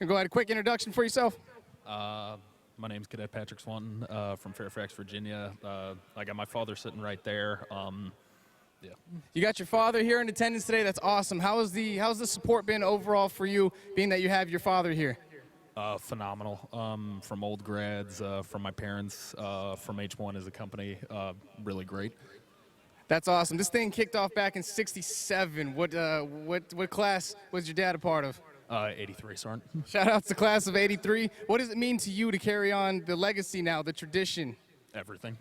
And go ahead, a quick introduction for yourself. My name's Cadet Patrick Swanton from Fairfax, Virginia. I got my father sitting right there. Yeah. You got your father here in attendance today. That's awesome. How's the support been overall for you, being that you have your father here? Phenomenal. From old grads, from my parents, from H1 as a company, really great. That's awesome. This thing kicked off back in '67. What class was your dad a part of? 83, Sergeant. Shout out to class of '83. What does it mean to you to carry on the legacy now, the tradition? Everything.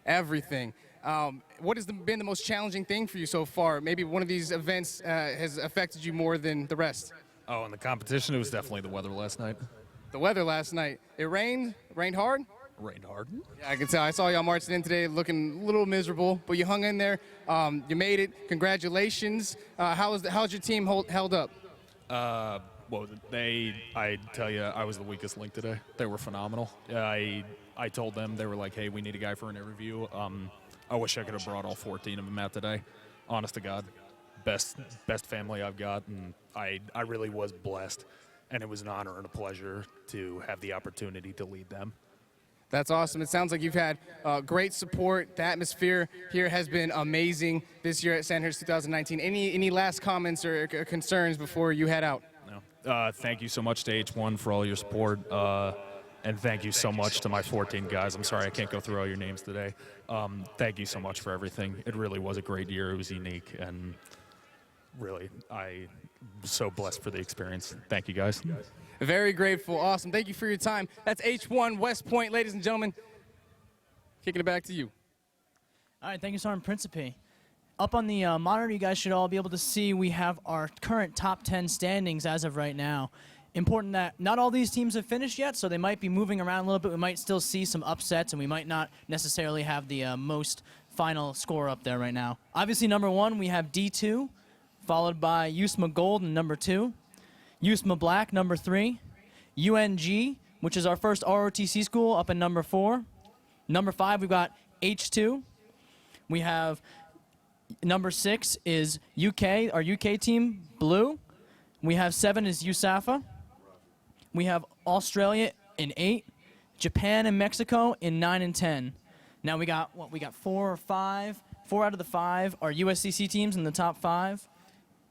Everything. What has been the most challenging thing for you so far? Maybe one of these events has affected you more than the rest. Oh, in the competition, it was definitely the weather last night. The weather last night. It rained? Rained hard? Rained hard. Yeah, I can tell. I saw y'all marching in today looking a little miserable, but you hung in there. You made it. Congratulations. How's your team held up? Well, I tell you, I was the weakest link today. They were phenomenal. I told them, they were like, hey, we need a guy for an interview. I wish I could have brought all 14 of them out today. Honest to God, best family I've got, and I really was blessed. And it was an honor and a pleasure to have the opportunity to lead them. That's awesome. It sounds like you've had great support. The atmosphere here has been amazing this year at Sandhurst 2019. Any last comments or concerns before you head out? No. Thank you so much to H1 for all your support. And thank you so much to my 14 guys. I'm sorry I can't go through all your names today. Thank you so much for everything. It really was a great year. It was unique. And really, I'm so blessed for the experience. Thank you, guys. Very grateful. Awesome. Thank you for your time. That's H1 West Point, ladies and gentlemen. Kicking it back to you. All right. Thank you, Sergeant Principe. Up on the monitor, you guys should all be able to see we have our current top 10 standings as of right now. Important that not all these teams have finished yet, so they might be moving around a little bit. We might still see some upsets, and we might not necessarily have the most final score up there right now. Obviously, number 1, we have D2, followed by USMA Gold in number 2. USMA Black, number 3. UNG, which is our first ROTC school, up in number 4. Number 5, we've got H2. We have number 6 is UK, our UK team, Blue. We have 7 is USAFA. We have Australia in 8. Japan and Mexico in 9 and 10. Now we got 4 or 5. 4 out of the 5 are USCC teams in the top 5.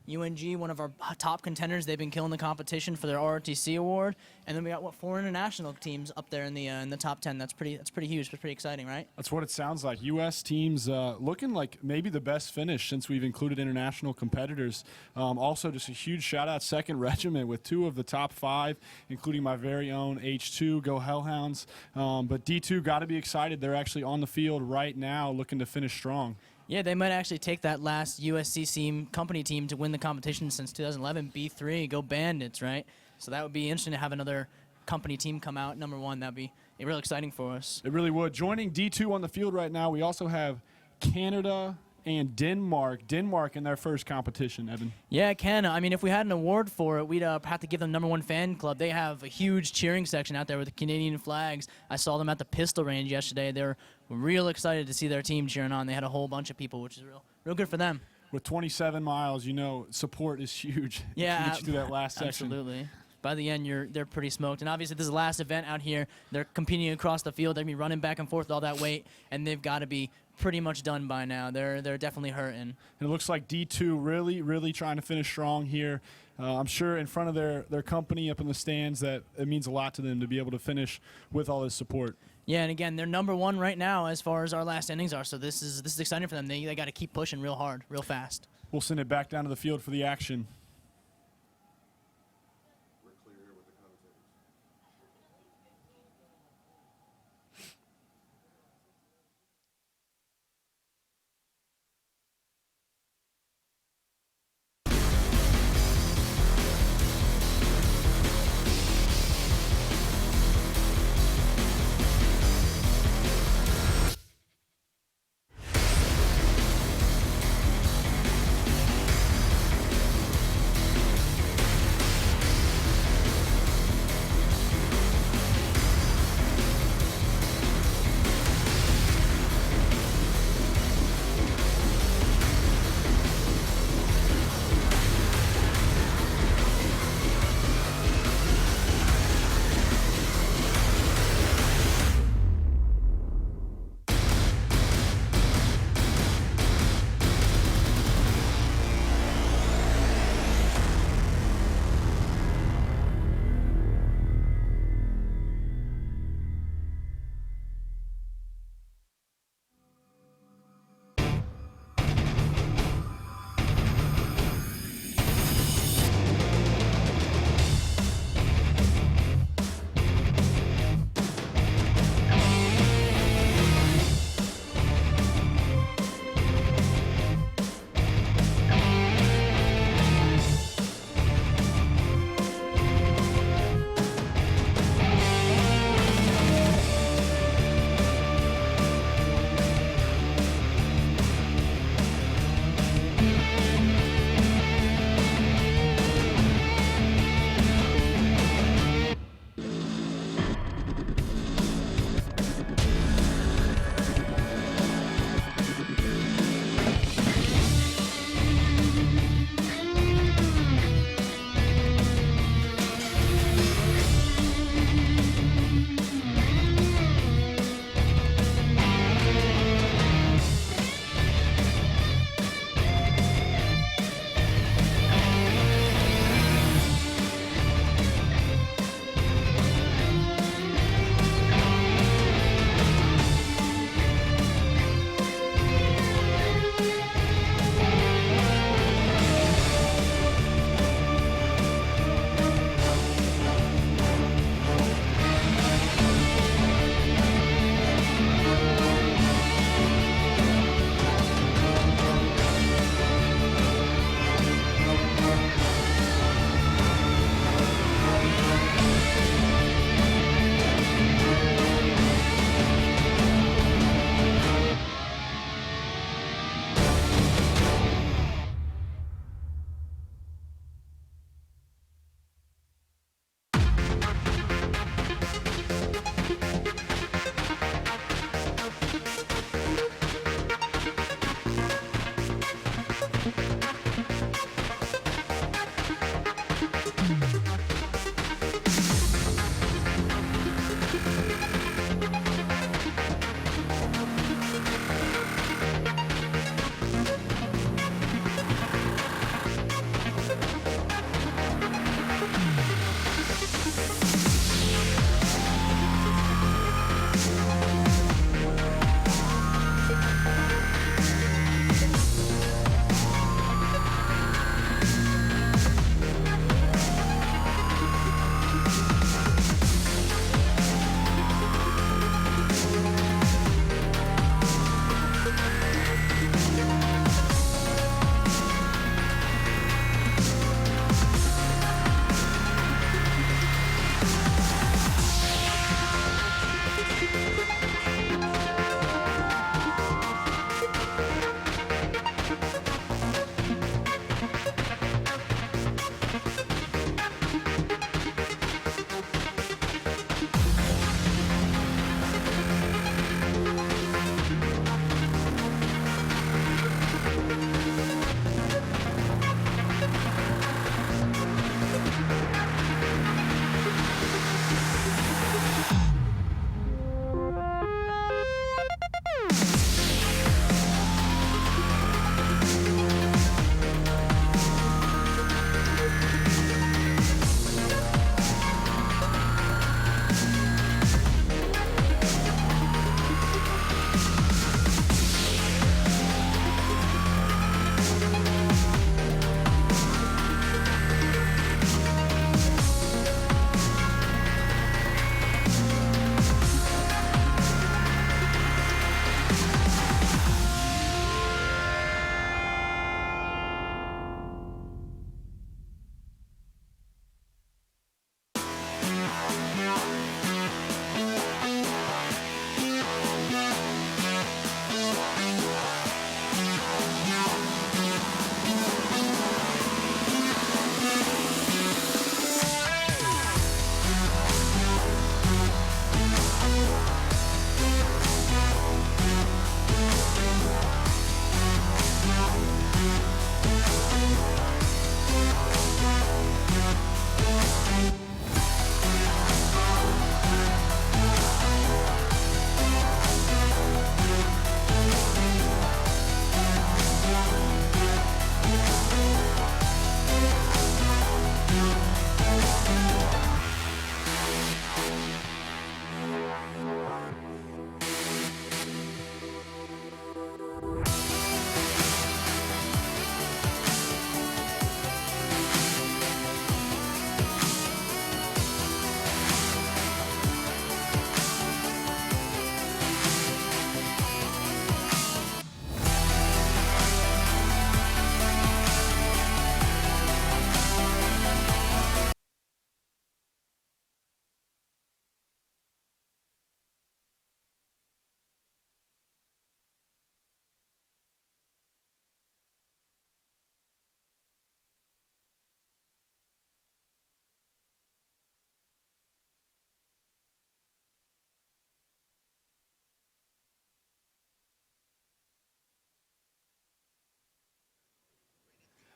UNG, one of our top contenders, they've been killing the competition for their ROTC award, and then we got 4 international teams up there in the top 10. That's pretty huge. That's pretty exciting, right? That's what it sounds like. U.S. teams looking like maybe the best finish since we've included international competitors. Also, just a huge shout out 2nd Regiment with 2 of the top 5, including my very own H2 Go Hellhounds. But D2 got to be excited. They're actually on the field right now, looking to finish strong. Yeah, they might actually take that last USCC company team to win the competition since 2011, B3, go Bandits, right? So that would be interesting to have another company team come out, number 1. That would be real exciting for us. It really would. Joining D2 on the field right now, we also have Canada and Denmark. Denmark in their first competition, Evan. Yeah, Canada. I mean, if we had an award for it, we'd have to give them number 1 fan club. They have a huge cheering section out there with the Canadian flags. I saw them at the pistol range yesterday. They were real excited to see their team cheering on. They had a whole bunch of people, which is real good for them. With 27 miles, you know, support is huge. Yeah, get you through that last section. Absolutely. By the end, they're pretty smoked. And obviously, this is the last event out here. They're competing across the field. They're going to be running back and forth with all that weight, and they've got to be pretty much done by now. They're definitely hurting. And it looks like D2 really trying to finish strong here. I'm sure in front of their company up in the stands that it means a lot to them to be able to finish with all this support. Yeah, and again, they're number 1 right now as far as our last innings are. So this is exciting for them. They got to keep pushing real hard, real fast. We'll send it back down to the field for the action.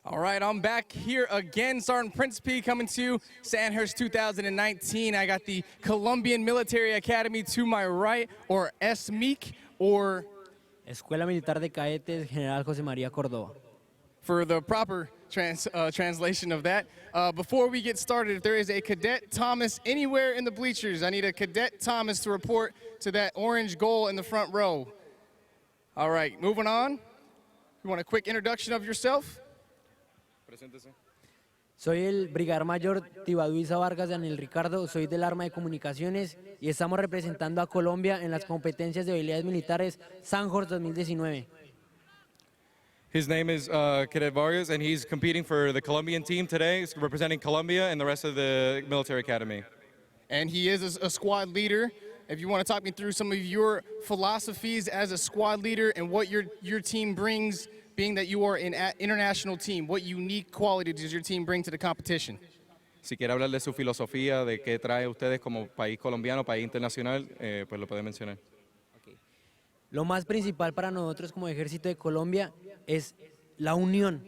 All right, I'm back here again. Sergeant Principe coming to you, Sandhurst 2019. I got the Colombian Military Academy to my right, or SMEC, or Escuela Militar de Cadetes General José María Córdoba. for the proper translation of that. Before we get started, if there is a Cadet Thomas anywhere in the bleachers, I need a Cadet Thomas to report to that orange goal in the front row. All right, moving on. You want a quick introduction of yourself? Soy el Brigador Mayor Tibaduiza Vargas Daniel Ricardo, soy del Arma de Comunicaciones y estamos representando a Colombia en las competencias de habilidades militares Sandhurst 2019. His name is Cadet Vargas, and he's competing for the Colombian team today, he's representing Colombia and the rest of the military academy. And he is a squad leader. If you want to talk me through some of your philosophies as a squad leader and what your team brings, being that you are an international team, what unique quality does your team bring to the competition? Si quiere hablar de su filosofía, de qué trae ustedes como país colombiano, país internacional, pues lo puede mencionar. Lo más principal para nosotros como Ejército de Colombia es la unión.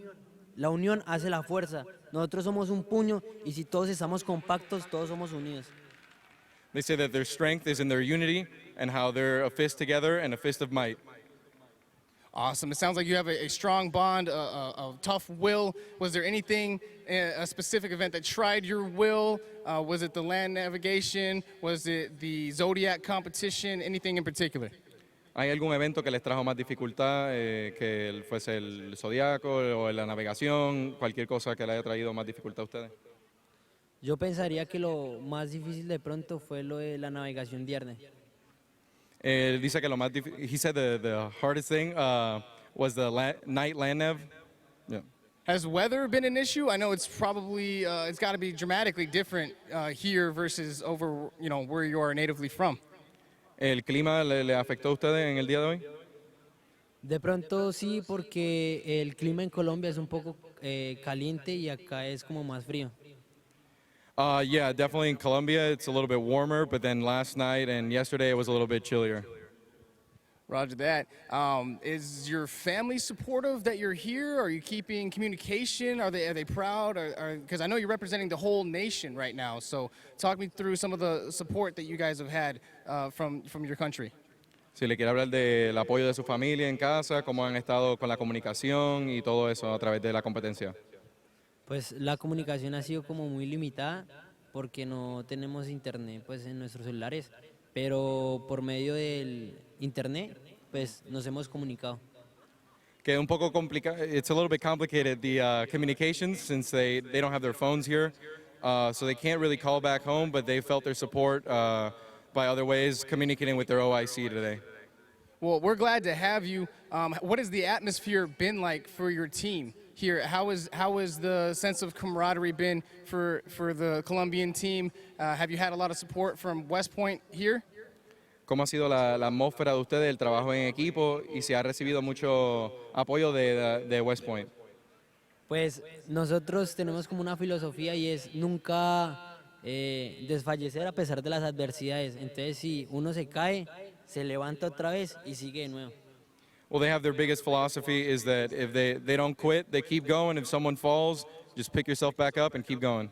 La unión hace la fuerza. Nosotros somos un puño y si todos estamos compactos, todos somos unidos. They say that their strength is in their unity and how they're a fist together and a fist of might. Awesome. It sounds like you have a strong bond, a tough will. Was there anything, a specific event that tried your will? Was it the land navigation? Was it the Zodiac competition? Anything in particular? ¿Hay algún evento que les trajo más dificultad, que fuese el zodiaco o la navegación, cualquier cosa que le haya traído más dificultad a ustedes? Yo pensaría que lo más difícil de pronto fue lo de la navegación diurna. Dice que lo más difícil, he said the hardest thing was the night land nav. Yeah. Has weather been an issue? I know it's probably, it's got to be dramatically different here versus over, where you are natively from. ¿El clima le afectó a ustedes en el día de hoy? De pronto sí, porque el clima en Colombia es un poco caliente y acá es como más frío. Yeah, definitely in Colombia it's a little bit warmer, but then last night and yesterday it was a little bit chillier. Roger that. Is your family supportive that you're here? Are you keeping communication? Are they proud? Because I know you're representing the whole nation right now. So talk me through some of the support that you guys have had from your country. Si le quiere hablar del apoyo de su familia en casa, cómo han estado con la comunicación y todo eso a través de la competencia. Pues la comunicación ha sido como muy limitada porque no tenemos internet pues en nuestros celulares, pero por medio del internet pues nos hemos comunicado. Que un poco complicado. It's a little bit complicated, the communications, since they don't have their phones here, so they can't really call back home, but they felt their support by other ways, communicating with their OIC today. Well, we're glad to have you. What has the atmosphere been like for your team here? How is the sense of camaraderie been for the Colombian team? Have you had a lot of support from West Point here? ¿Cómo ha sido la atmósfera de ustedes, el trabajo en equipo, y si ha recibido mucho apoyo de West Point? Pues nosotros tenemos como una filosofía y es nunca desfallecer a pesar de las adversidades. Entonces si uno se cae, se levanta otra vez y sigue de nuevo. Well, they have their biggest philosophy is that if they don't quit, they keep going. If someone falls, just pick yourself back up and keep going.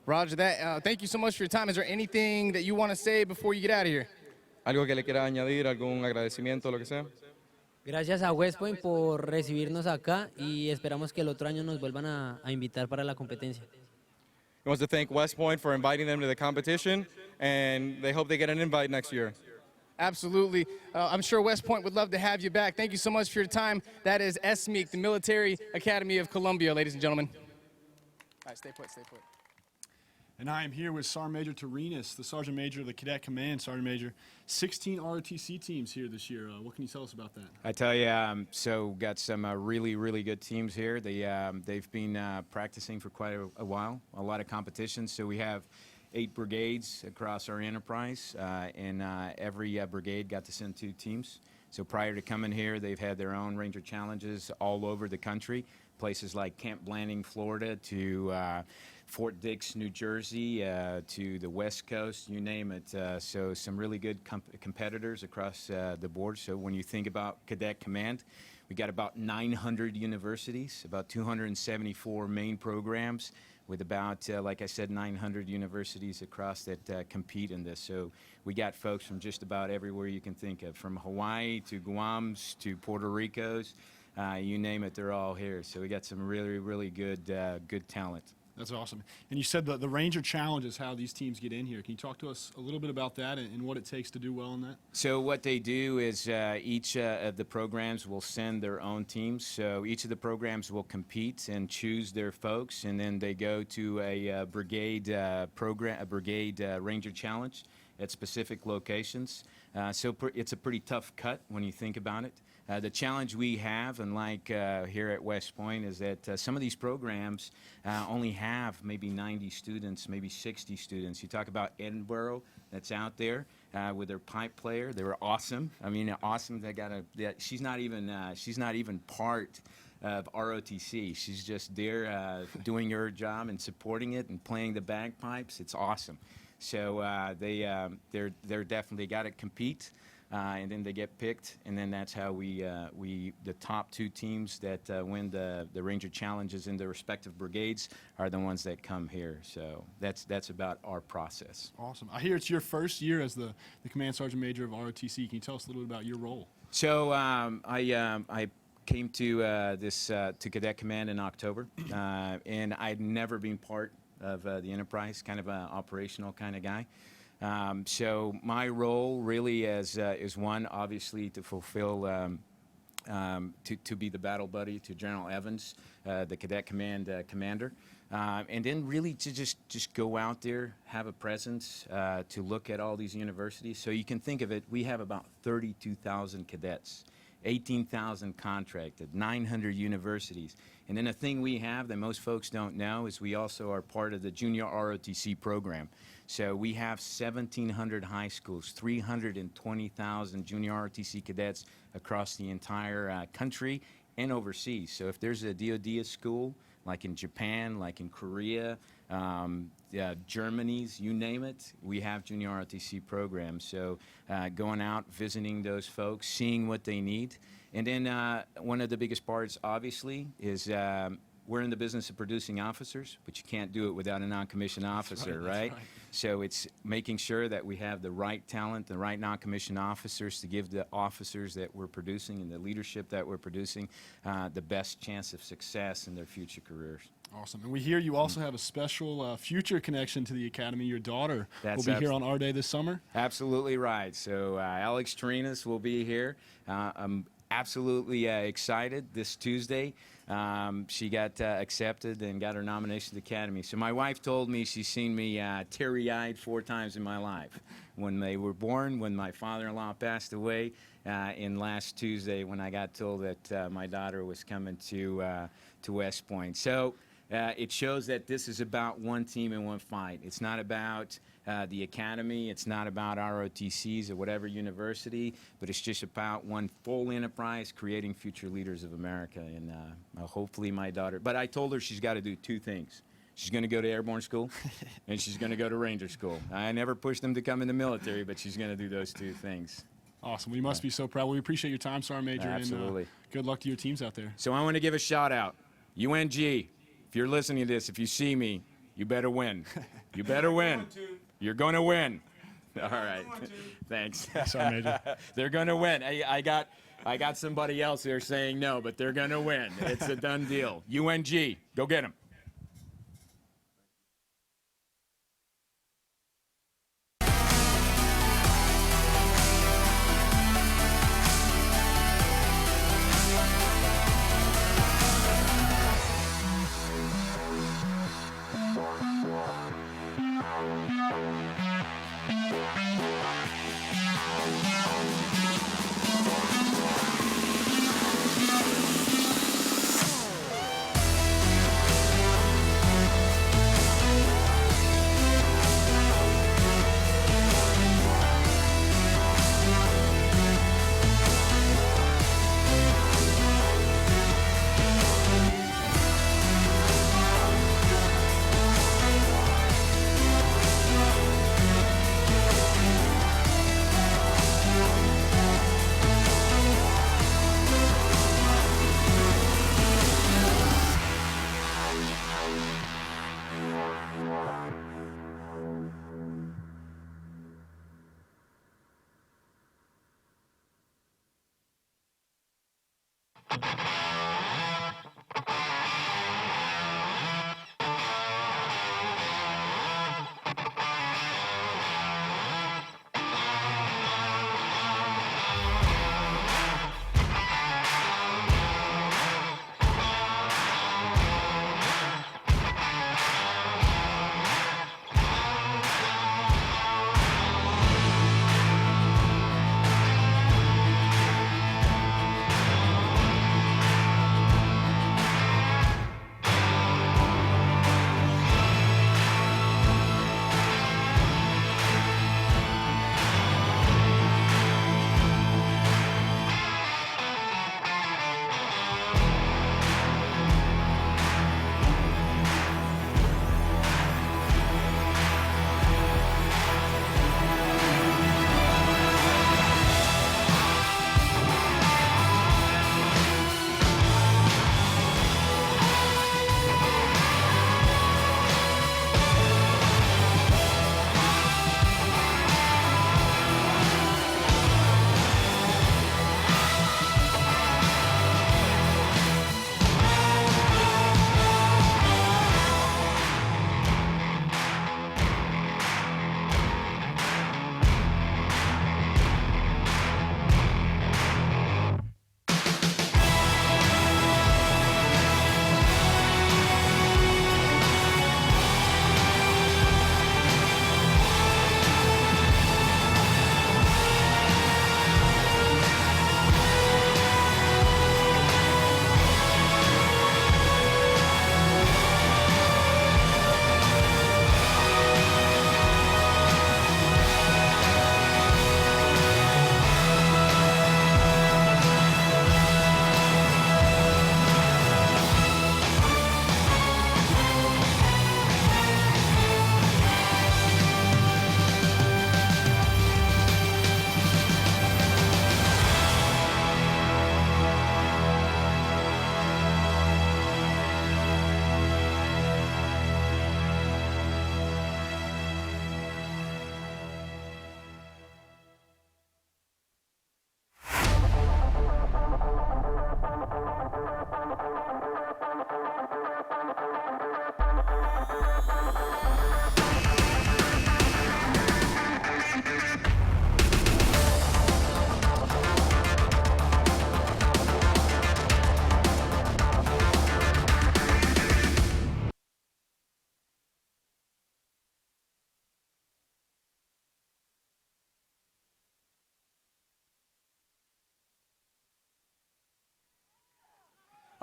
Roger that. Thank you so much for your time. Is there anything that you want to say before you get out of here? ¿Algo que le quiera añadir, algún agradecimiento, lo que sea? Gracias a West Point por recibirnos acá y esperamos que el otro año nos vuelvan a invitar para la competencia. He wants to thank West Point for inviting them to the competition, and they hope they get an invite next year. Absolutely. I'm sure West Point would love to have you back. Thank you so much for your time. That is SMEC, the Military Academy of Colombia, ladies and gentlemen. All right, stay put, stay put. And I am here with Sergeant Major Torinas, the Sergeant Major of the Cadet Command. Sergeant Major, 16 ROTC teams here this year. What can you tell us about that? I tell you, so got some really, really good teams here. They've been practicing for quite a while, a lot of competitions. So we have 8 brigades across our enterprise, and every brigade got to send 2 teams. So prior to coming here, they've had their own Ranger challenges all over the country, places like Camp Blanding, Florida, to Fort Dix, New Jersey, to the West Coast, you name it. So some really good competitors across the board. So when you think about Cadet Command, We got about 900 universities, about 274 main programs, with about, like I said, 900 universities across that compete in this. So we got folks from just about everywhere you can think of, from Hawaii to Guam's to Puerto Rico's, you name it, they're all here. So we got some really, really good talent. That's awesome. And you said the Ranger Challenge is how these teams get in here. Can you talk to us a little bit about that and what it takes to do well in that? So what they do is each of the programs will send their own teams. So each of the programs will compete and choose their folks, and then they go to a brigade Ranger Challenge at specific locations. So it's a pretty tough cut when you think about it. The challenge we have, unlike here at West Point, is that some of these programs only have maybe 90 students, maybe 60 students. You talk about Edinboro, that's out there with their pipe player. They were awesome. I mean, awesome. She's not even part of ROTC. She's just there doing her job and supporting it and playing the bagpipes. It's awesome. So they're definitely got to compete. And then they get picked, and then that's how the top two teams that win the Ranger Challenges in their respective brigades are the ones that come here. So that's about our process. Awesome. I hear it's your first year as the Command Sergeant Major of ROTC. Can you tell us a little bit about your role? So I came to to Cadet Command in October, and I'd never been part of the Enterprise, kind of an operational kind of guy. So my role really is one, obviously, to fulfill, to be the battle buddy to General Evans, the Cadet Command commander, and then really to just go out there, have a presence, to look at all these universities. So you can think of it, we have about 32,000 cadets, 18,000 contracted, 900 universities. And then a thing we have that most folks don't know is we also are part of the Junior ROTC program. So we have 1,700 high schools, 320,000 Junior ROTC cadets across the entire country and overseas. So if there's a DoD school, like in Japan, like in Korea, Germany's, you name it, we have Junior ROTC programs. So going out, visiting those folks, seeing what they need. And then one of the biggest parts, obviously, is we're in the business of producing officers, but you can't do it without a non-commissioned officer, right? So it's making sure that we have the right talent, the right non-commissioned officers to give the officers that we're producing and the leadership that we're producing the best chance of success in their future careers. Awesome. And we hear you also have a special future connection to the Academy. Your daughter will be here on our day this summer. Absolutely right. So Alex Torinas will be here. I'm absolutely excited this Tuesday. She got accepted and got her nomination to the Academy. So my wife told me she's seen me teary-eyed 4 times in my life. When they were born, when my father-in-law passed away, and last Tuesday when I got told that my daughter was coming to West Point. So it shows that this is about one team and one fight. It's not about the Academy. It's not about ROTCs or whatever university, but it's just about one full enterprise creating future leaders of America. And hopefully my daughter, but I told her she's got to do 2 things. She's going to go to airborne school, and she's going to go to Ranger school. I never pushed them to come in the military, but she's going to do those 2 things. Awesome. We must be so proud. We appreciate your time, Sergeant Major. Absolutely. And good luck to your teams out there. So I want to give a shout out. UNG, if you're listening to this, if you see me, you better win. You better win. You're going to win. All right. Thanks. Sergeant Major. They're going to win. I got somebody else here saying no, but they're going to win. It's a done deal. UNG, go get them.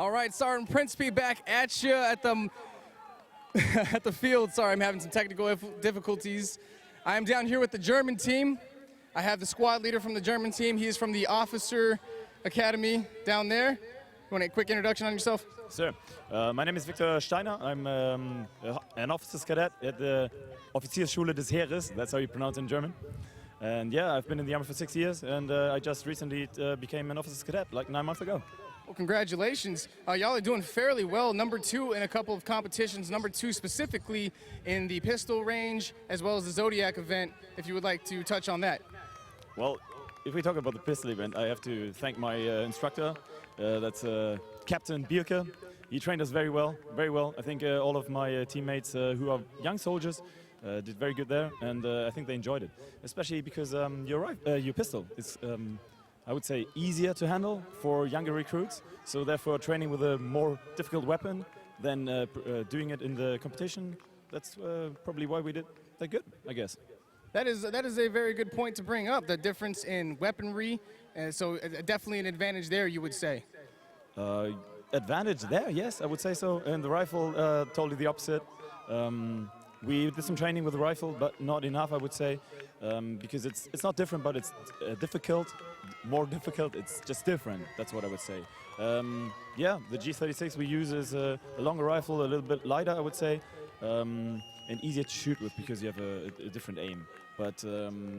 All right, Sergeant Principe back at you at the at the field. Sorry, I'm having some technical difficulties. I am down here with the German team. I have the squad leader from the German team. He is from the Officer Academy down there. You want a quick introduction on yourself? Sir, my name is Victor Steiner. I'm an officer's cadet at the Offiziersschule des Heeres. That's how you pronounce it in German. And yeah, I've been in the Army for 6 years, and I just recently became an officer's cadet, like 9 months ago. Well, congratulations. Y'all are doing fairly well. #2 in a couple of competitions. #2 specifically in the pistol range, as well as the Zodiac event, if you would like to touch on that. Well, if we talk about the pistol event, I have to thank my instructor. That's Captain Bierke. He trained us very well, very well. I think all of my teammates who are young soldiers did very good there, and I think they enjoyed it. Especially because your pistol is, I would say, easier to handle for younger recruits. So therefore, training with a more difficult weapon than doing it in the competition, that's probably why we did that good, I guess. That is a very good point to bring up, the difference in weaponry. So definitely an advantage there, you would say. Advantage there, yes, I would say so. And the rifle, totally the opposite. We did some training with the rifle, but not enough, I would say, because it's not different, but it's difficult, more difficult. It's just different. That's what I would say. Yeah, the G36 we use is a longer rifle, a little bit lighter, I would say, and easier to shoot with because you have a different aim. But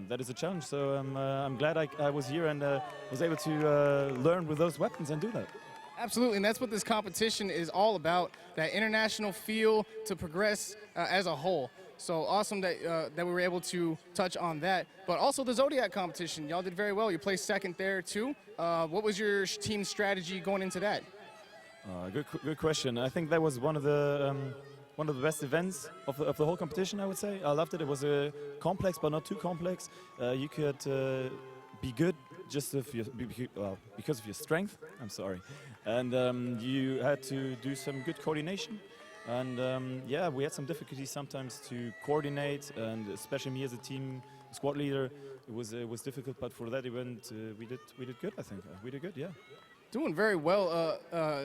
that is a challenge. So I'm glad I was here and was able to learn with those weapons and do that. Absolutely, and that's what this competition is all about, that international feel to progress as a whole. So awesome that we were able to touch on that. But also the Zodiac competition, y'all did very well. You placed second there too. What was your team's strategy going into that? Good question. I think that was one of the best events of the whole competition, I would say. I loved it. It was complex, but not too complex. You could be good just because of your strength. I'm sorry. And you had to do some good coordination. And yeah, we had some difficulties sometimes to coordinate, and especially me as a team squad leader, it was difficult. But for that event, we did good. I think we did good. Yeah. Doing very well,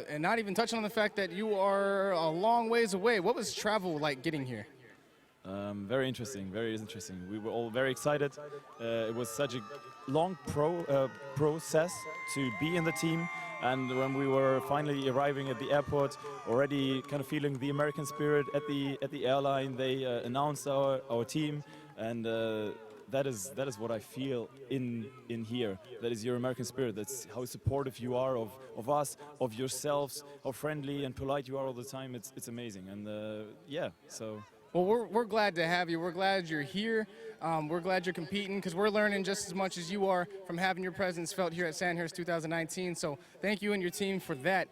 and not even touching on the fact that you are a long ways away. What was travel like getting here? Very interesting, very interesting. We were all very excited. It was such a long process to be in the team, and when we were finally arriving at the airport, already kind of feeling the American spirit at the airline, they announced our team, and that is what I feel in here. That is your American spirit. That's how supportive you are of us, of yourselves, how friendly and polite you are all the time. It's amazing, and yeah. So. Well, we're glad to have you. We're glad you're here. We're glad you're competing because we're learning just as much as you are from having your presence felt here at Sandhurst 2019. So thank you and your team for that.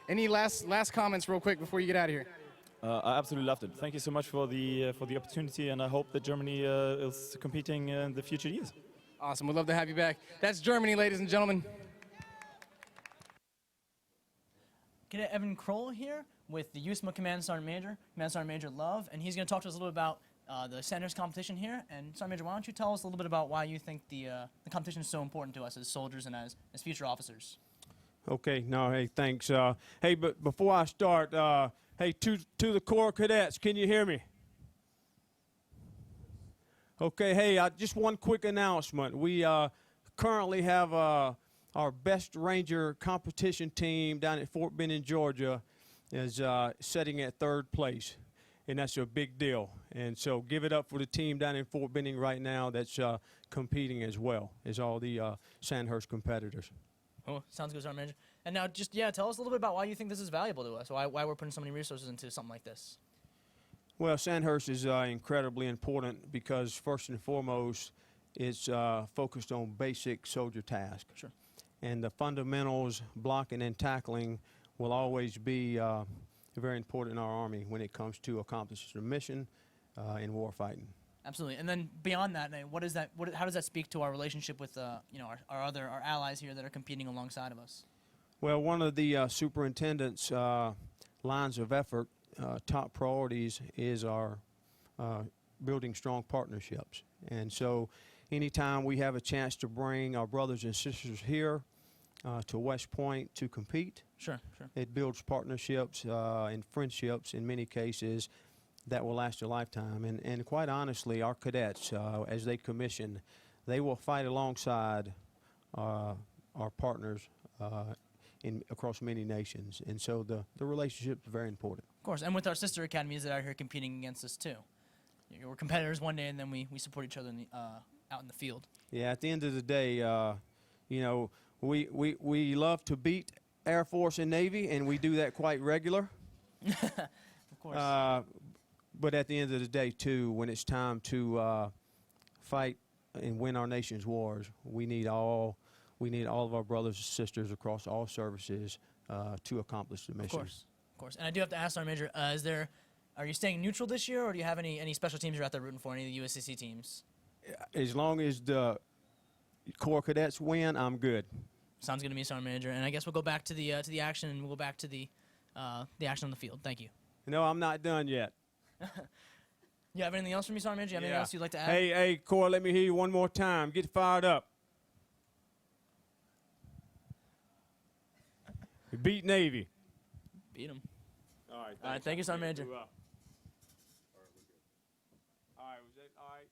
Any last comments real quick before you get out of here? I absolutely loved it. Thank you so much for the opportunity, and I hope that Germany is competing in the future years. Awesome. We'd love to have you back. That's Germany, ladies and gentlemen. Cadet Evan Kroll here with the USMA Command Sergeant Major Love, and he's going to talk to us a little bit about the Sandhurst competition here. And Sergeant Major, why don't you tell us a little bit about why you think the competition is so important to us as soldiers and as future officers? Okay, no, hey, thanks. Hey, but before I start, hey, to the Corps cadets, can you hear me? Okay, hey, just one quick announcement. We currently have our best Ranger competition team down at Fort Benning, Georgia, is sitting at 3rd place, and that's a big deal. And so give it up for the team down in Fort Benning right now that's competing as well as all the Sandhurst competitors. Oh, sounds good, Sergeant Major. And now just, tell us a little bit about why you think this is valuable to us, why we're putting so many resources into something like this. Well, Sandhurst is incredibly important because first and foremost, it's focused on basic soldier tasks. Sure. And the fundamentals, blocking and tackling, will always be very important in our Army when it comes to accomplishing the mission in war fighting. Absolutely. And then beyond that, what is that? How does that speak to our relationship with our allies here that are competing alongside of us? Well, one of the superintendent's lines of effort, top priorities, is our building strong partnerships. And so anytime we have a chance to bring our brothers and sisters here to West Point to compete, sure. It builds partnerships and friendships in many cases that will last a lifetime. And quite honestly, our cadets, as they commission, they will fight alongside our partners across many nations. And so the relationship is very important. Of course, and with our sister academies that are here competing against us too. We're competitors one day, and then we support each other out in the field. Yeah, at the end of the day, we love to beat Air Force and Navy, and we do that quite regular. Of course. But at the end of the day, too, when it's time to fight and win our nation's wars, we need all of our brothers and sisters across all services to accomplish the mission. Of course. And I do have to ask, Sergeant Major, are you staying neutral this year, or do you have any special teams you're out there rooting for, any of the USCC teams? As long as the Corps cadets win, I'm good. Sounds good to me, Sergeant Major. And I guess we'll go back to the action, and we'll go back to the action on the field. Thank you. No, I'm not done yet. You have anything else for me, Sergeant Major? You have anything else you'd like to add? Hey, Corps, let me hear you one more time. Get fired up. We beat Navy. Beat them. All right. All right, thank you, Sergeant Major. All right, was that all right?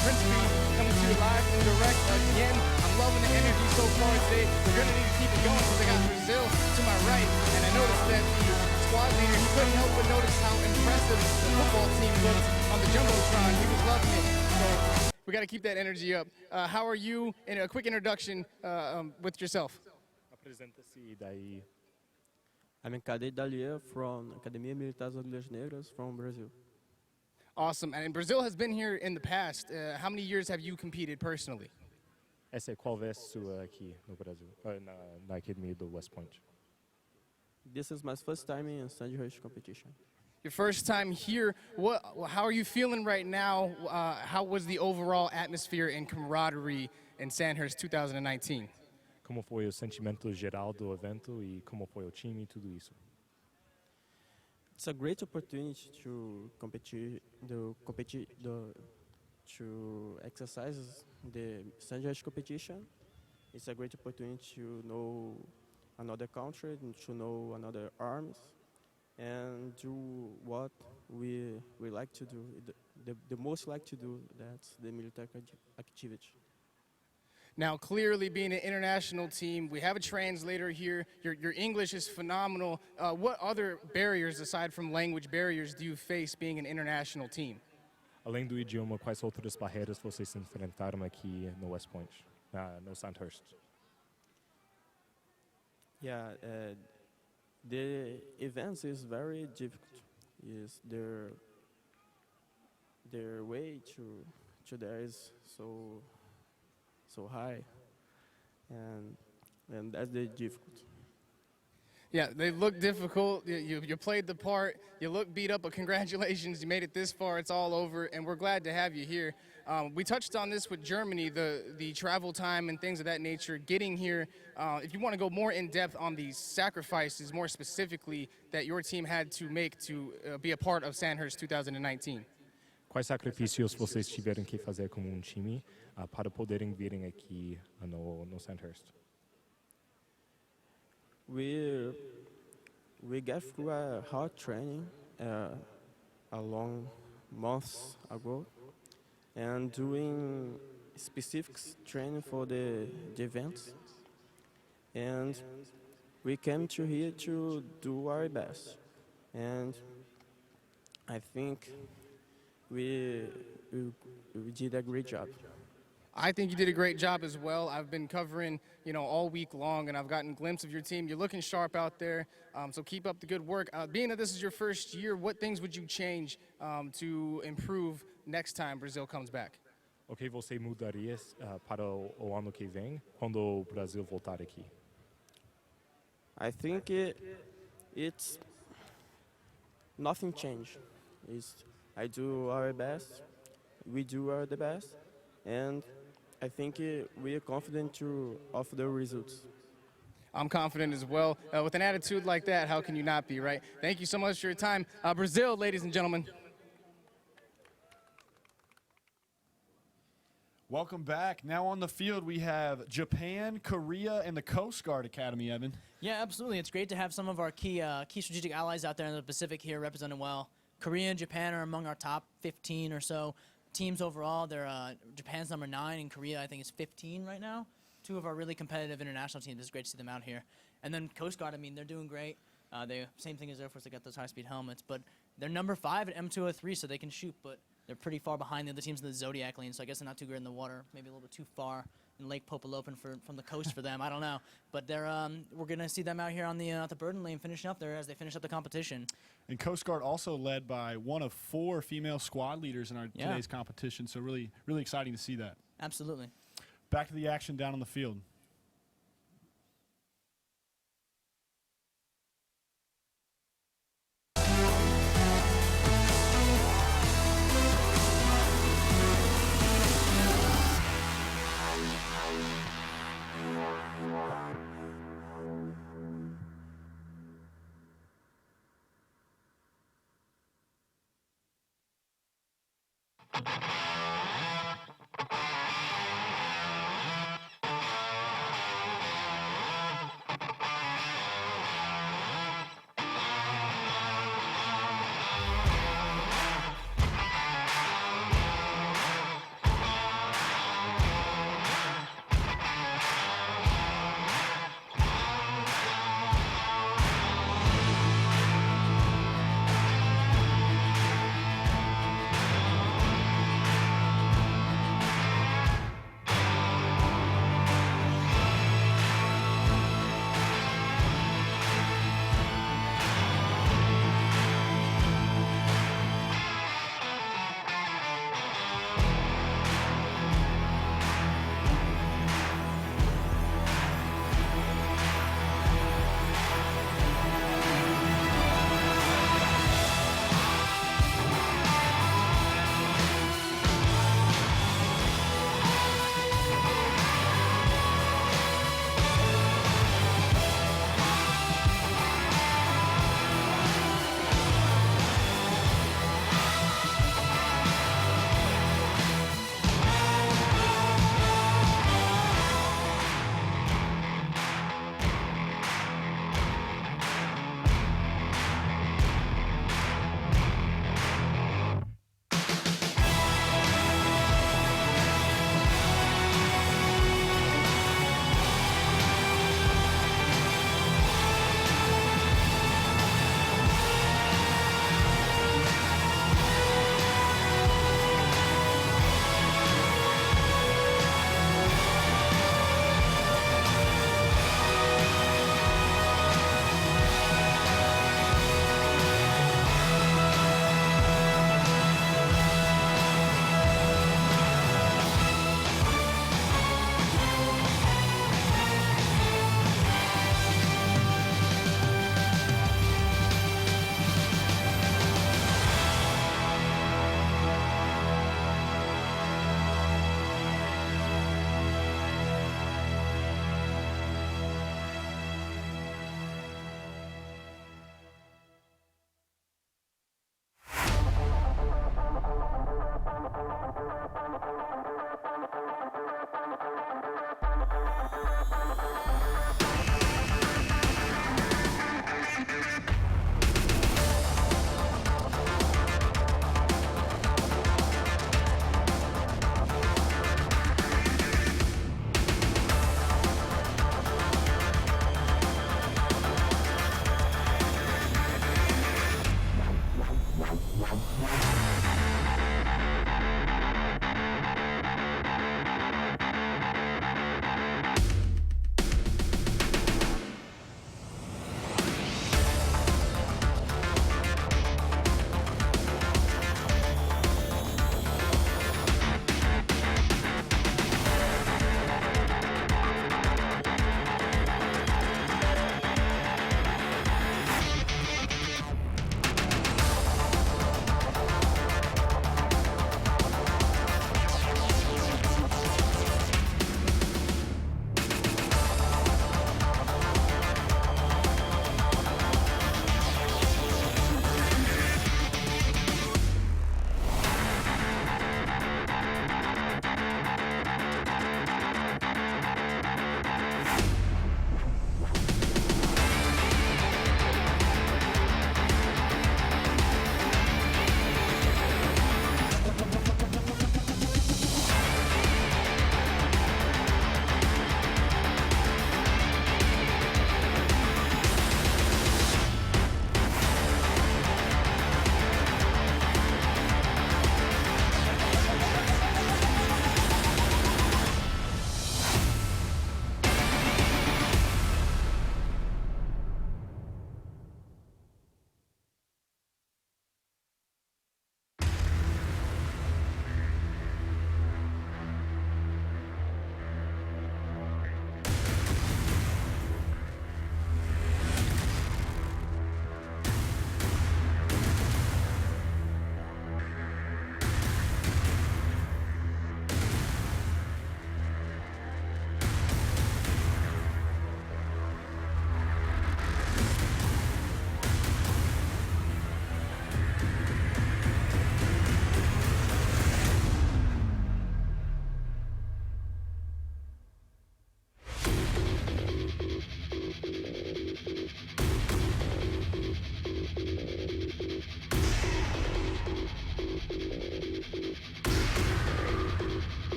Principe coming to you live and direct again. I'm loving the energy so far today. We're going to need to keep it going because I got Brazil to my right. And I noticed that the squad leader, he couldn't help but notice how impressive the football team looked on the Jumbotron. He was loving it. So we got to keep that energy up. How are you? In a quick introduction with yourself. Apresenta-se daí. I'm a cadet d'Allier from Academia Militar das Agulhas Negras from Brazil. Awesome. And Brazil has been here in the past. How many years have you competed personally? Essa é qual vez sua aqui no Brasil, na academia do West Point? This is my first time in Sandhurst competition. Your first time here. How are you feeling right now? How was the overall atmosphere and camaraderie in Sandhurst 2019? Como foi o sentimento geral do evento e como foi o time e tudo isso? It's a great opportunity to to exercise the Sandhurst competition. It's a great opportunity to know another country, and to know another arms, and do what we like to do. The most like to do, that's the military activity. Now, clearly being an international team, we have a translator here. Your English is phenomenal. What other barriers, aside from language barriers, do you face being an international team? Além do idioma, quais outras barreiras vocês enfrentaram aqui no West Point, no Sandhurst? Yeah, the events is very difficult. Is their way to there is so high, and that's the difficult. Yeah, they look difficult. You played the part. You look beat up, but congratulations, you made it this far. It's all over, and we're glad to have you here. We touched on this with Germany, the travel time and things of that nature, getting here. If you want to go more in depth on these sacrifices, more specifically, that your team had to make to be a part of Sandhurst 2019. Quais sacrifícios vocês tiveram que fazer como time para poderem virem aqui no Sandhurst? We got through a hard training a long months ago, and doing specific training for the events, and we came to here to do our best, and I think we did a great job. I think you did a great job as well. I've been covering, all week long, and I've gotten a glimpse of your team. You're looking sharp out there, so keep up the good work. Being that this is your first year, what things would you change to improve next time Brazil comes back? O que você mudaria para o ano que vem, quando o Brasil voltar aqui? I think it's nothing changed. I do our best, we do our the best, and I think we are confident of the results. I'm confident as well. With an attitude like that, how can you not be, right? Thank you so much for your time. Brazil, ladies and gentlemen. Welcome back. Now on the field, we have Japan, Korea, and the Coast Guard Academy, Evan. Yeah, absolutely. It's great to have some of our key strategic allies out there in the Pacific here represented well. Korea and Japan are among our top 15 or so teams overall. Japan's number 9, and Korea, I think, is 15 right now. Two of our really competitive international teams. It's great to see them out here. And then Coast Guard, they're doing great. Same thing as Air Force, they got those high-speed helmets, but they're number 5 at M203, so they can shoot, but they're pretty far behind the other teams in the Zodiac lane, so I guess they're not too good in the water, maybe a little bit too far in Lake Popolopan from the coast for them. I don't know, but we're gonna see them out here on the Burden lane finishing up there as they finish up the competition. And Coast Guard also led by one of 4 female squad leaders in our today's competition, so really, really exciting to see that. Absolutely. Back to the action down on the field.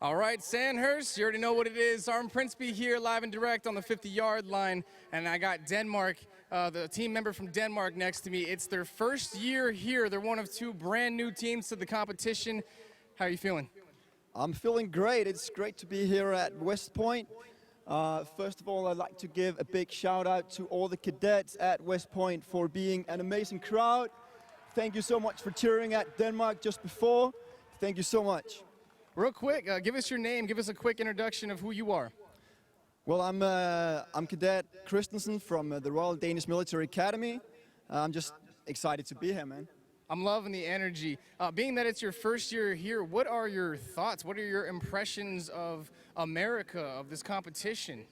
All right, Sandhurst, you already know what it is. Sergeant Princeby here, live and direct on the 50-yard line, and I got Denmark, the team member from Denmark next to me. It's their first year here. They're one of two brand new teams to the competition. How are you feeling? I'm feeling great. It's great to be here at West Point. First of all, I'd like to give a big shout out to all the cadets at West Point for being an amazing crowd. Thank you so much for cheering at Denmark just before. Thank you so much. Real quick, give us your name. Give us a quick introduction of who you are. Well, I'm Cadet Christensen from the Royal Danish Military Academy. I'm just excited to be here, man. I'm loving the energy. Being that it's your first year here, what are your thoughts? What are your impressions of America, of this competition?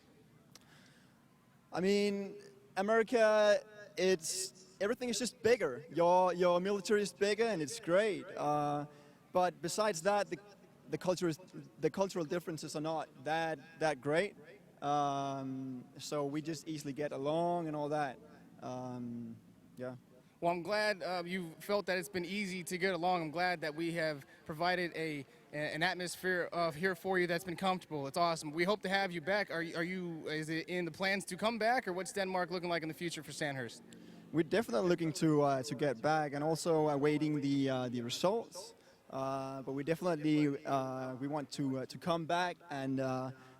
I mean, America, everything is just bigger. Your military is bigger, and it's great. But besides that, the cultural differences are not that great. So we just easily get along and all that. Yeah. Well, I'm glad you felt that it's been easy to get along. I'm glad that we have provided an atmosphere here for you that's been comfortable. It's awesome. We hope to have you back. Is it in the plans to come back, or what's Denmark looking like in the future for Sandhurst? We're definitely looking to get back, and also awaiting the results. But we definitely we want to come back and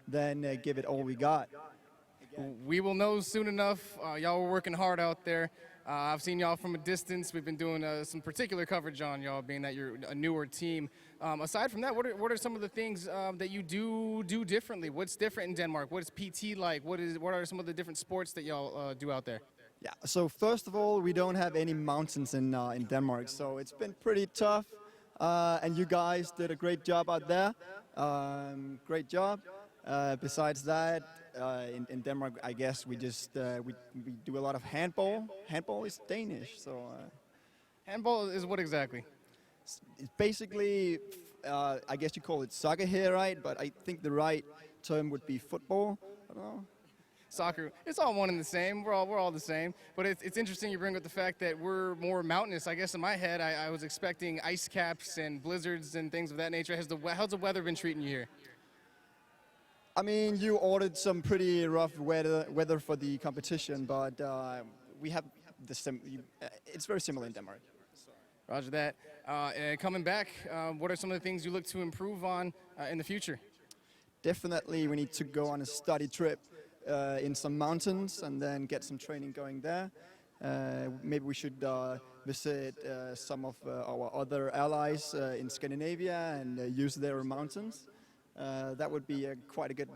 then give it all we got. We will know soon enough. Y'all were working hard out there. I've seen y'all from a distance. We've been doing some particular coverage on y'all, being that you're a newer team. Aside from that, what are some of the things that you do differently? What's different in Denmark? What is PT like? What are some of the different sports that y'all do out there? Yeah. So first of all, we don't have any mountains in Denmark, so it's been pretty tough. And you guys did a great job out there. Great job. Besides that, in Denmark, I guess we just we do a lot of handball. Handball is Danish, so. Handball is what exactly? It's basically, I guess you call it soccer here, right? But I think the right term would be football. I don't know. Soccer, it's all one and the same. We're all the same. But it's interesting you bring up the fact that we're more mountainous. I guess in my head, I was expecting ice caps and blizzards and things of that nature. How's the weather been treating you here? I mean, you ordered some pretty rough weather for the competition, but we have the it's very similar in Denmark. Roger that. Coming back, what are some of the things you look to improve on in the future? Definitely, we need to go on a study trip in some mountains and then get some training going there. Maybe we should visit some of our other allies in Scandinavia and use their mountains. That would be quite a good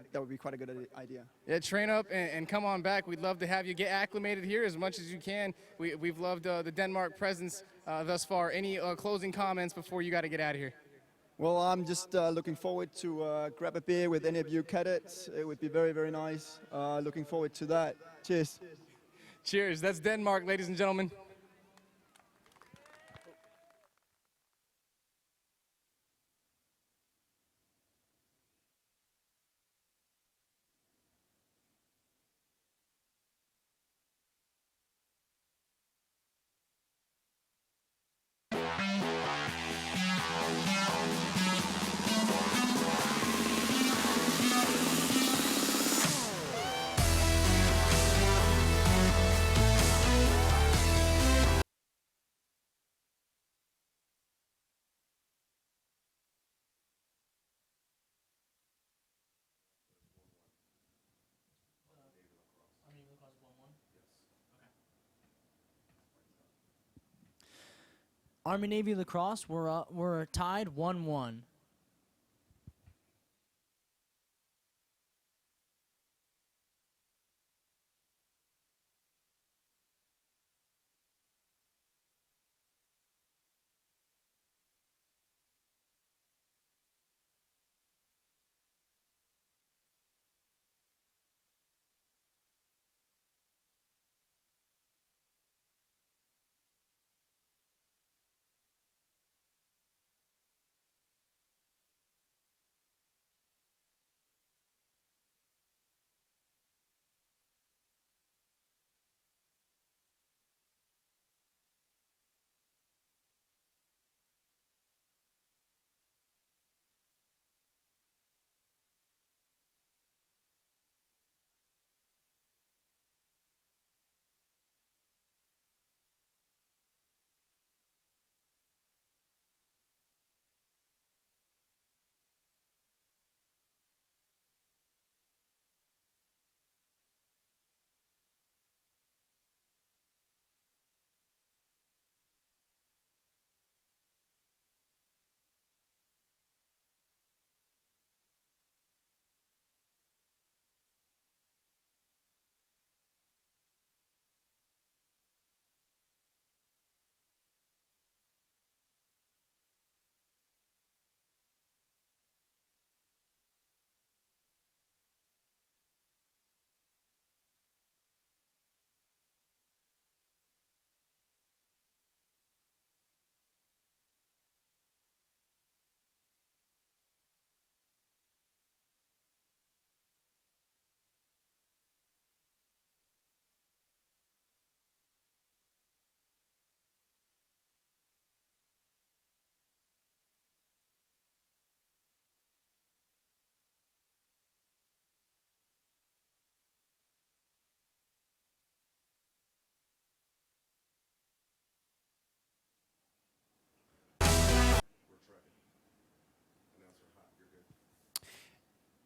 idea. Yeah, train up and come on back. We'd love to have you get acclimated here as much as you can. We've loved the Denmark presence thus far. Any closing comments before you got to get out of here? Well, I'm just looking forward to grab a beer with any of you cadets. It would be very, very nice. Looking forward to that. Cheers. Cheers. That's Denmark, ladies and gentlemen. Army-Navy lacrosse, we're tied 1-1.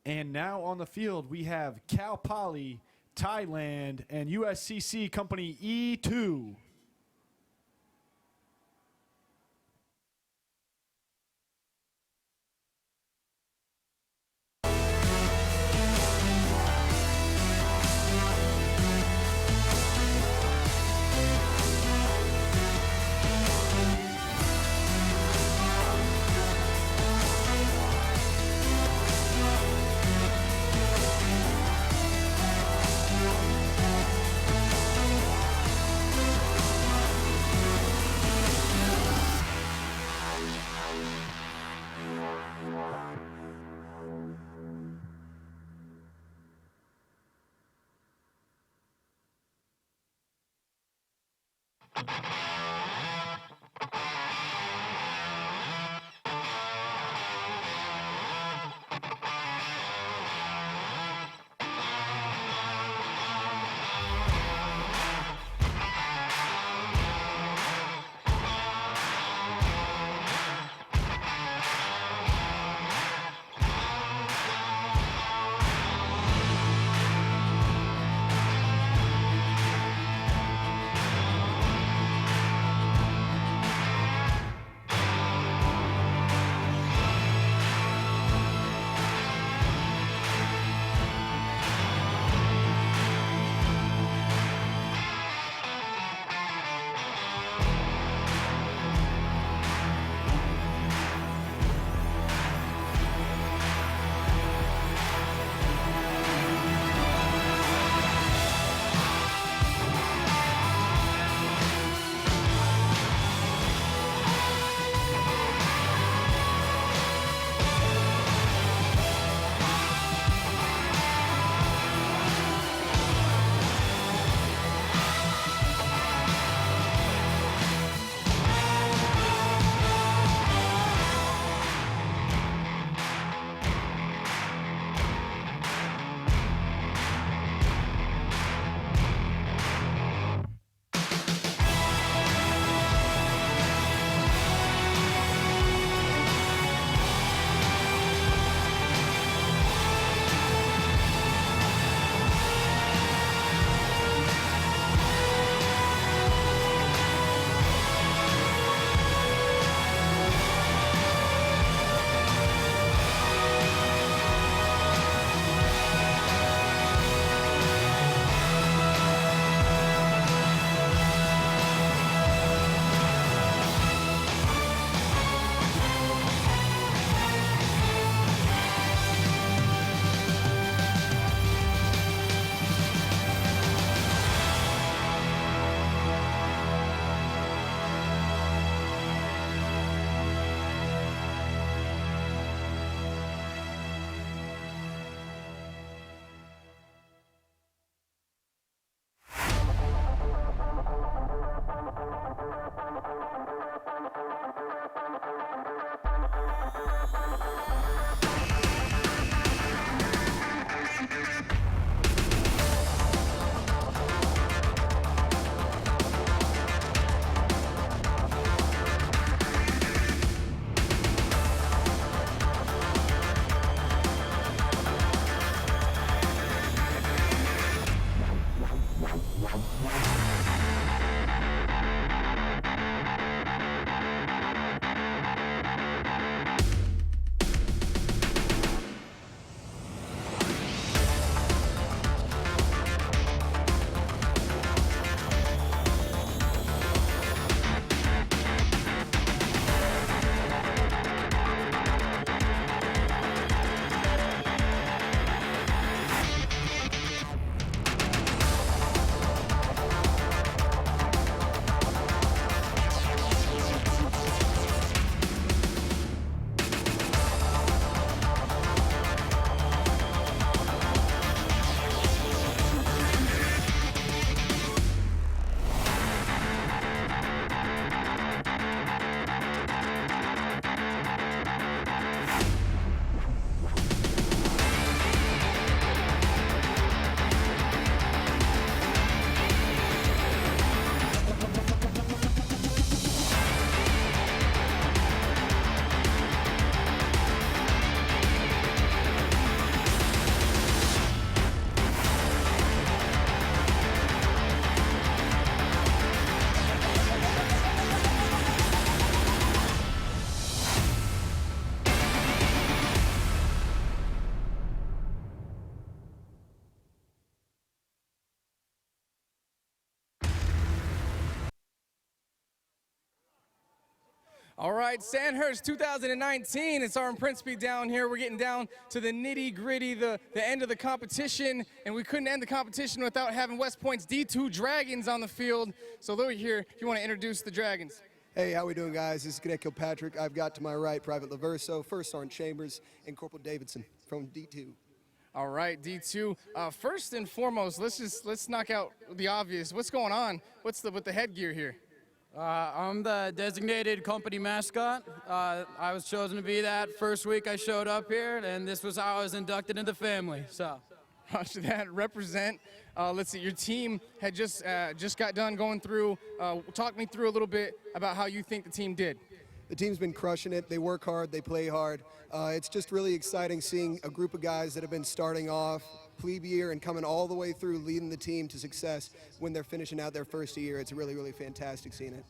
And now on the field, we have Cal Poly, Thailand, and USCC Company E2. All right, Sandhurst 2019. It's Sergeant Principe down here. We're getting down to the nitty-gritty, the end of the competition, and we couldn't end the competition without having West Point's D2 Dragons on the field. So Louis here, if you want to introduce the Dragons. Hey, how we doing, guys? This is Cadet Kilpatrick. I've got to my right Private Laverso, First Sergeant Chambers, and Corporal Davidson from D2. All right, D2. First and foremost, let's knock out the obvious. What's going on? What's with the headgear here? I'm the designated company mascot. I was chosen to be that first week I showed up here, and this was how I was inducted into the family. So, Roger that. Represent. Let's see. Your team had just got done going through. Talk me through a little bit about how you think the team did. The team's been crushing it. They work hard. They play hard. It's just really exciting seeing a group of guys that have been starting off plebe year and coming all the way through, leading the team to success when they're finishing out their first year. It's really, really fantastic seeing it.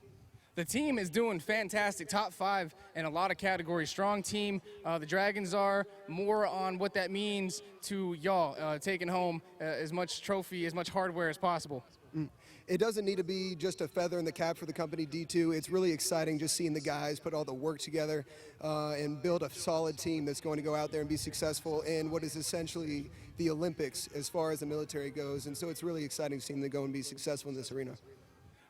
The team is doing fantastic, top 5 in a lot of categories. Strong team. The Dragons are. More on what that means to y'all taking home as much trophy, as much hardware as possible. It doesn't need to be just a feather in the cap for the company D2. It's really exciting just seeing the guys put all the work together and build a solid team that's going to go out there and be successful in what is essentially the Olympics as far as the military goes. And so it's really exciting seeing them go and be successful in this arena.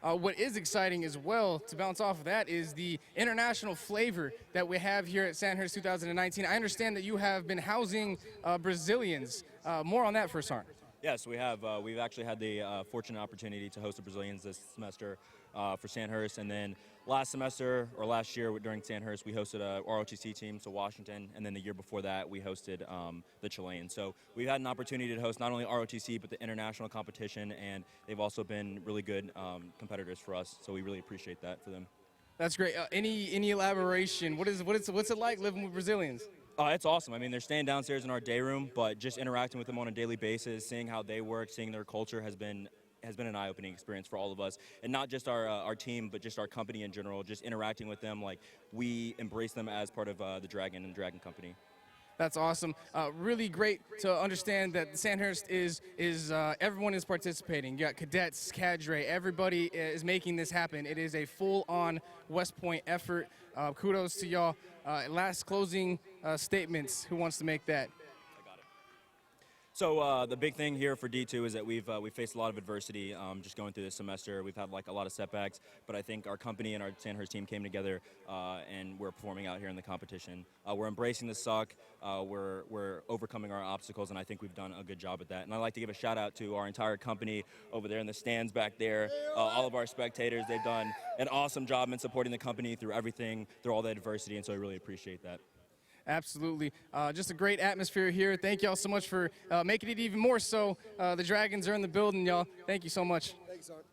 What is exciting as well, to bounce off of that, is the international flavor that we have here at Sandhurst 2019. I understand that you have been housing Brazilians. More on that, First Sergeant. Yes, we have. We've actually had the fortunate opportunity to host the Brazilians this semester for Sandhurst, and then last year during Sandhurst, we hosted a ROTC team, so Washington, and then the year before that, we hosted the Chileans. So we've had an opportunity to host not only ROTC, but the international competition, and they've also been really good competitors for us, so we really appreciate that for them. That's great. Any elaboration? What's it like living with Brazilians? It's awesome. I mean, they're staying downstairs in our day room, but just interacting with them on a daily basis, seeing how they work, seeing their culture has been an eye-opening experience for all of us, and not just our team, but just our company in general. Just interacting with them, like we embrace them as part of the Dragon and Dragon Company. That's awesome. Really great to understand that Sandhurst is everyone is participating. You got cadets, cadre, everybody is making this happen. It is a full-on West Point effort. Kudos to y'all. Last closing statements. Who wants to make that? So the big thing here for D2 is that we've faced a lot of adversity just going through this semester. We've had like a lot of setbacks, but I think our company and our Sandhurst team came together and we're performing out here in the competition. We're embracing the suck. We're overcoming our obstacles, and I think we've done a good job at that. And I'd like to give a shout out to our entire company over there in the stands back there, all of our spectators. They've done an awesome job in supporting the company through everything, through all the adversity, and so I really appreciate that. Absolutely. Just a great atmosphere here. Thank y'all so much for making it even more so. The Dragons are in the building, y'all. Thank you so much. Thanks, Art.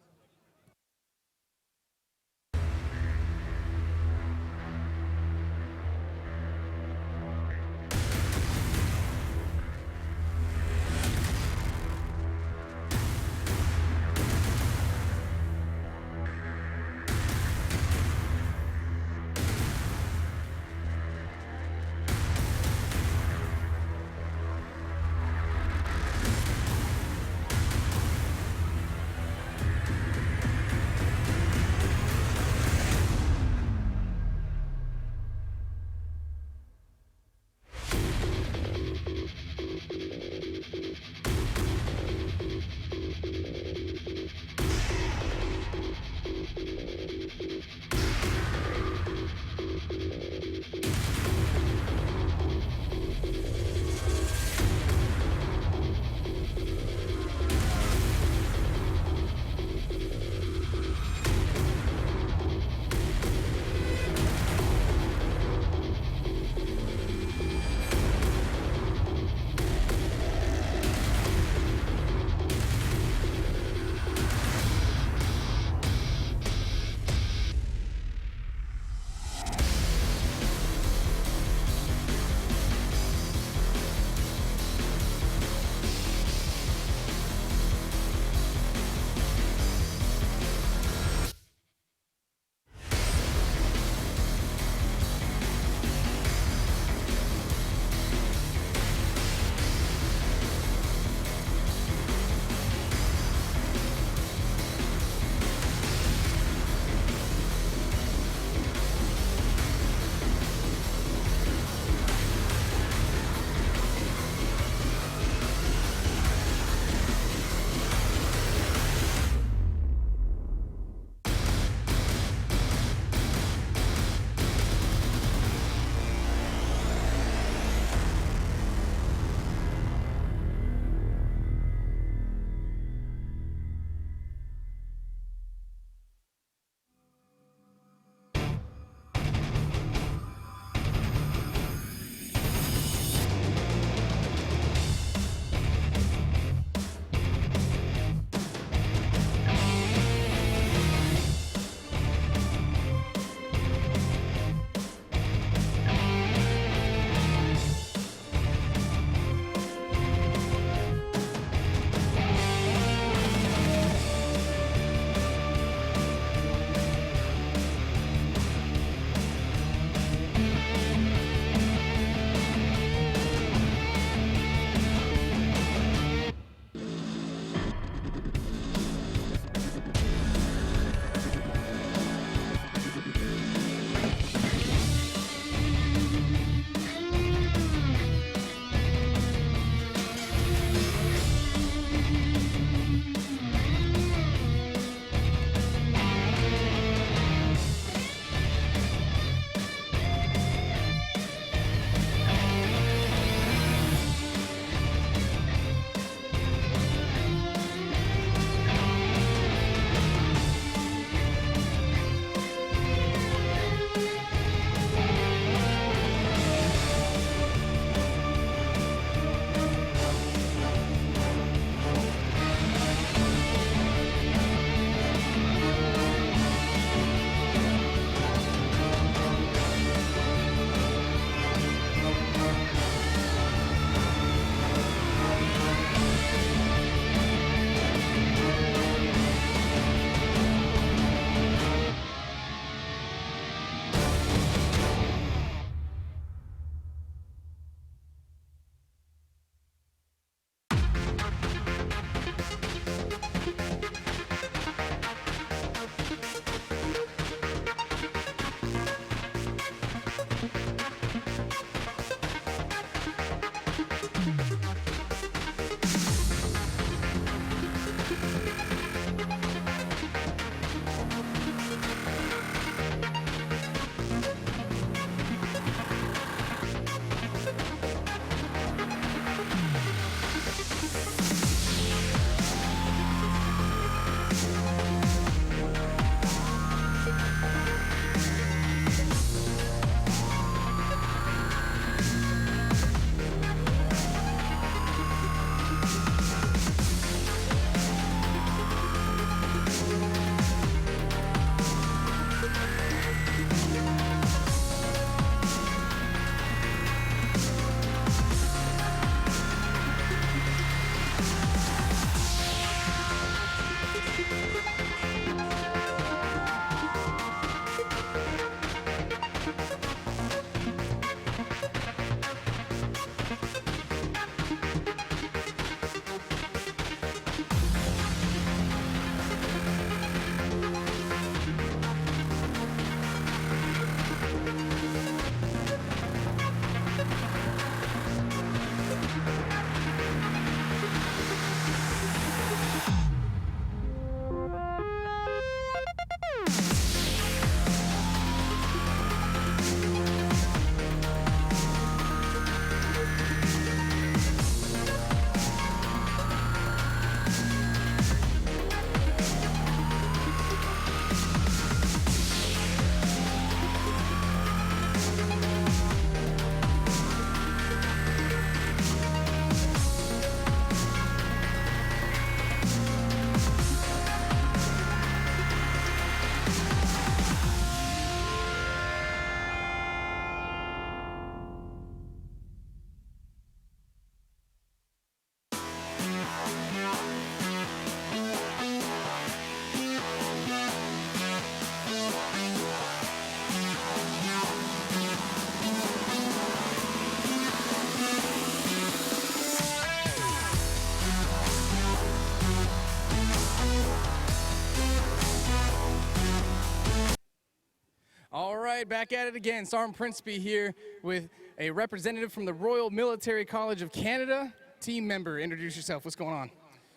right, back at it again. Sergeant Principe here with a representative from the Royal Military College of Canada, team member. Introduce yourself. What's going on?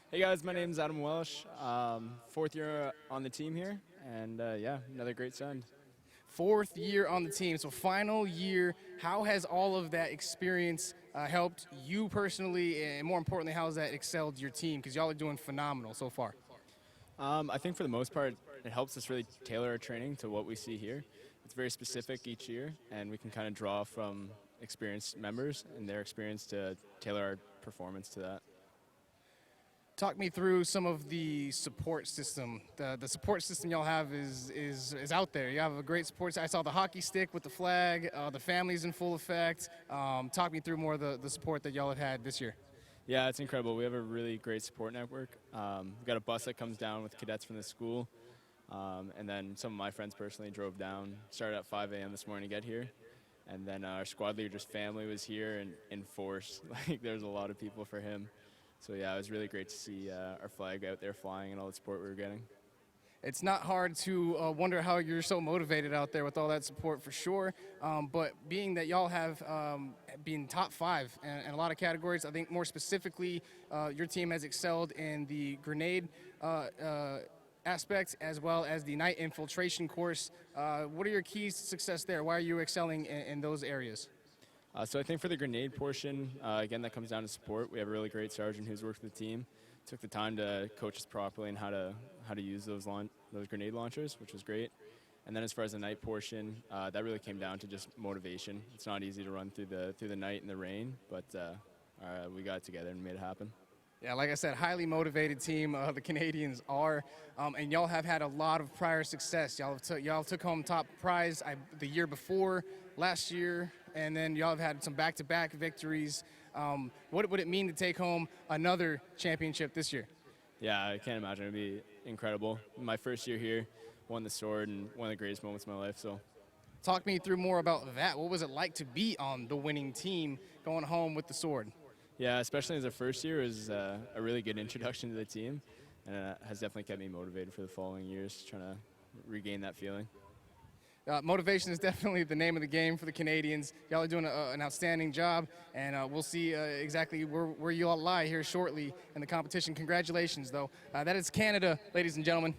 Hey guys, my name is Adam Welsh. 4th year on the team here, and yeah, another great send. 4th year on the team, so final year. How has all of that experience helped you personally, and more importantly, how has that excelled your team? Because y'all are doing phenomenal so far. I think for the most part, it helps us really tailor our training to what we see here. It's very specific each year, and we can kind of draw from experienced members and their experience to tailor our performance to that. Talk me through some of the support system. The support system y'all have is out there. You have a great support. I saw the hockey stick with the flag. The family's in full effect. Talk me through more of the support that y'all have had this year. Yeah, it's incredible. We have a really great support network. We've got a bus that comes down with cadets from the school. And then some of my friends personally drove down, started at 5 a.m. this morning to get here. And then our squad leader's family was here and in force. Like, there's a lot of people for him. So yeah, it was really great to see our flag out there flying and all the support we were getting. It's not hard to wonder how you're so motivated out there with all that support for sure. But being that y'all have been top 5 in a lot of categories, I think more specifically your team has excelled in the grenade aspect as well as the night infiltration course. What are your keys to success there? Why are you excelling in those areas? So I think for the grenade portion, again, that comes down to support. We have a really great sergeant who's worked with the team. Took the time to coach us properly and how to use those grenade launchers, which was great. And then as far as the night portion, that really came down to just motivation. It's not easy to run through the night in the rain, but we got it together and made it happen. Yeah, like I said, highly motivated team. The Canadians are, and y'all have had a lot of prior success. Y'all took home top prize the year before, last year, and then y'all have had some back-to-back victories. What would it mean to take home another championship this year? Yeah, I can't imagine. It'd be incredible. My first year here, won the sword, and one of the greatest moments of my life. So, talk me through more about that. What was it like to be on the winning team, going home with the sword? Yeah, especially as a first year, it was a really good introduction to the team, and it has definitely kept me motivated for the following years, trying to regain that feeling. Motivation is definitely the name of the game for the Canadians. Y'all are doing an outstanding job, and we'll see exactly where you all lie here shortly in the competition. Congratulations, though. That is Canada, ladies and gentlemen.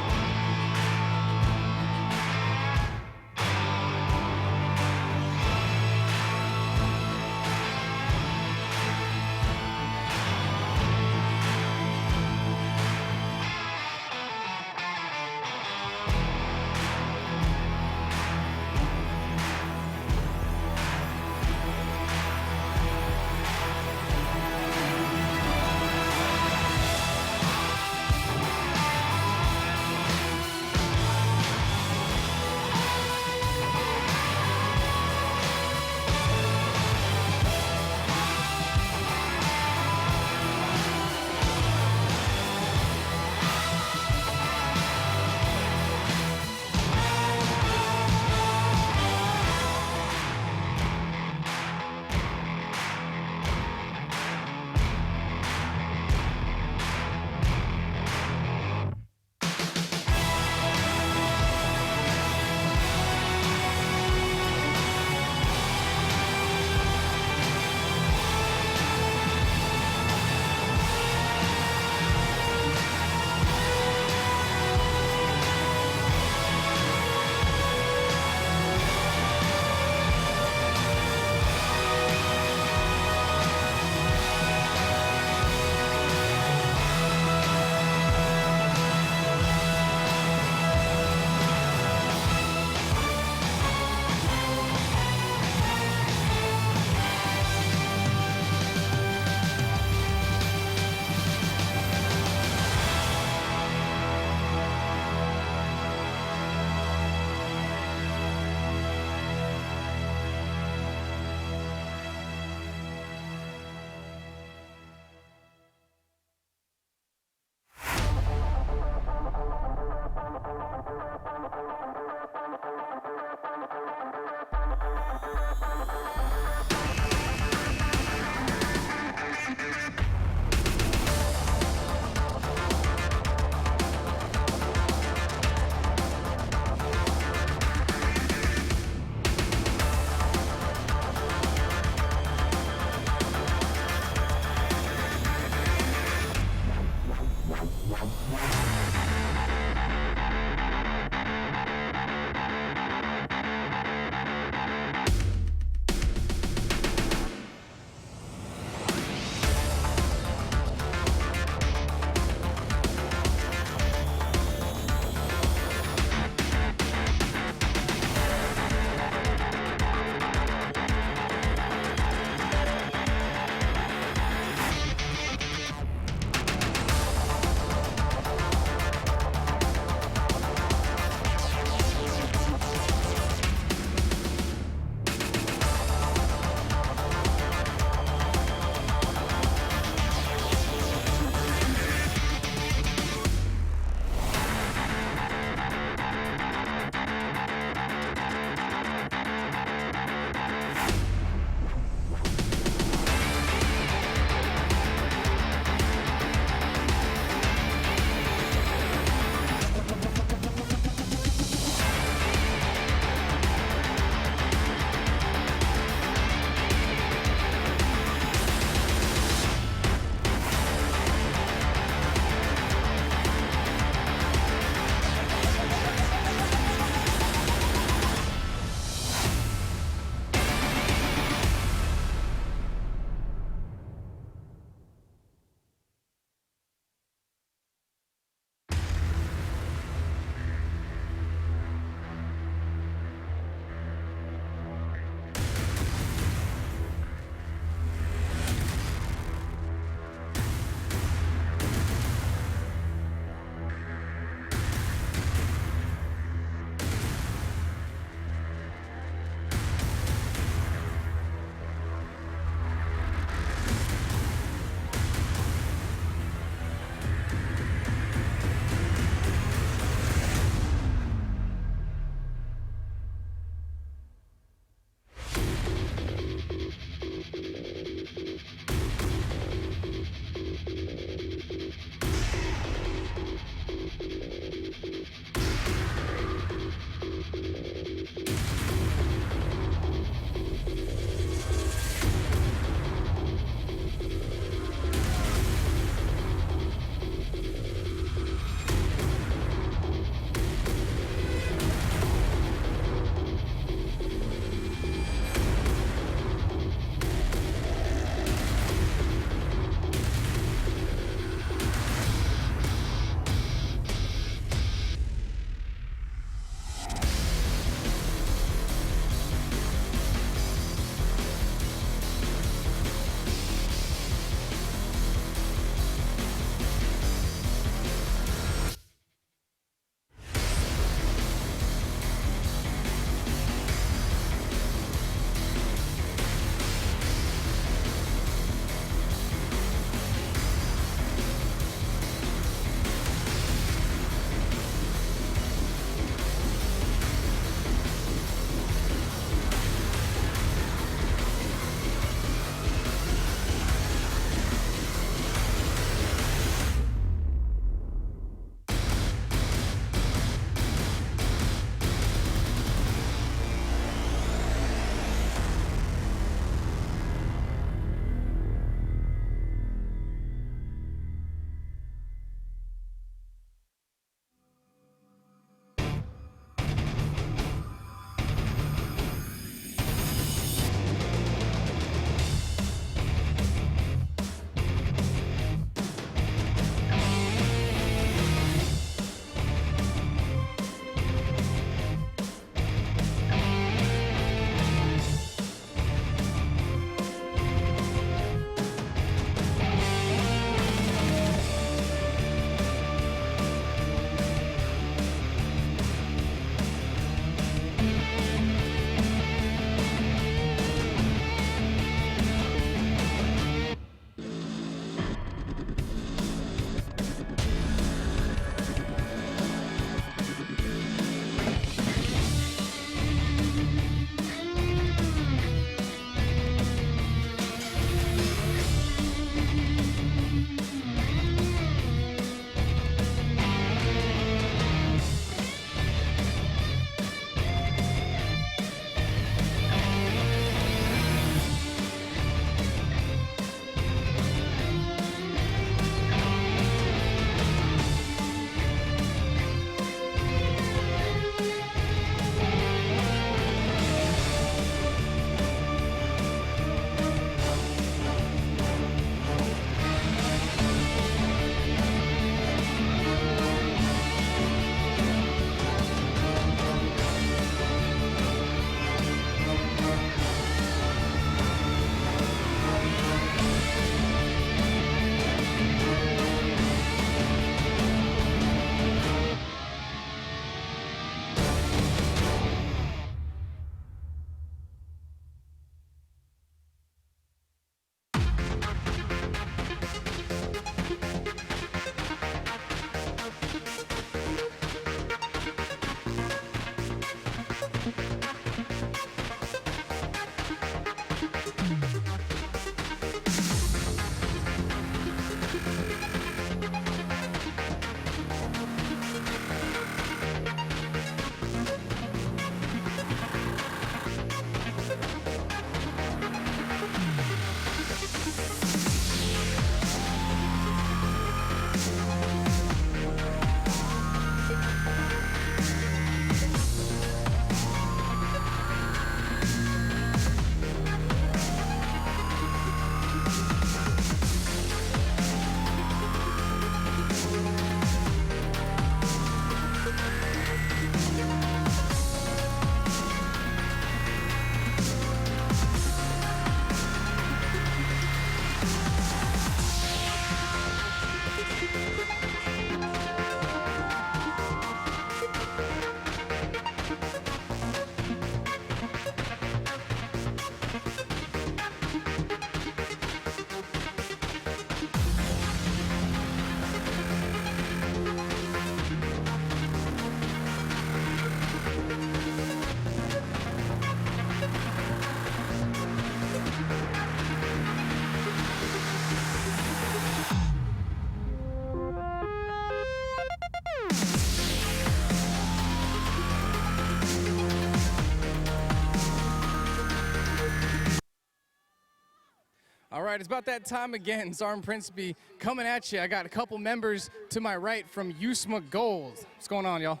All right, it's about that time again. Sergeant Principe coming at you. I got a couple members to my right from USMA Gold. What's going on, y'all?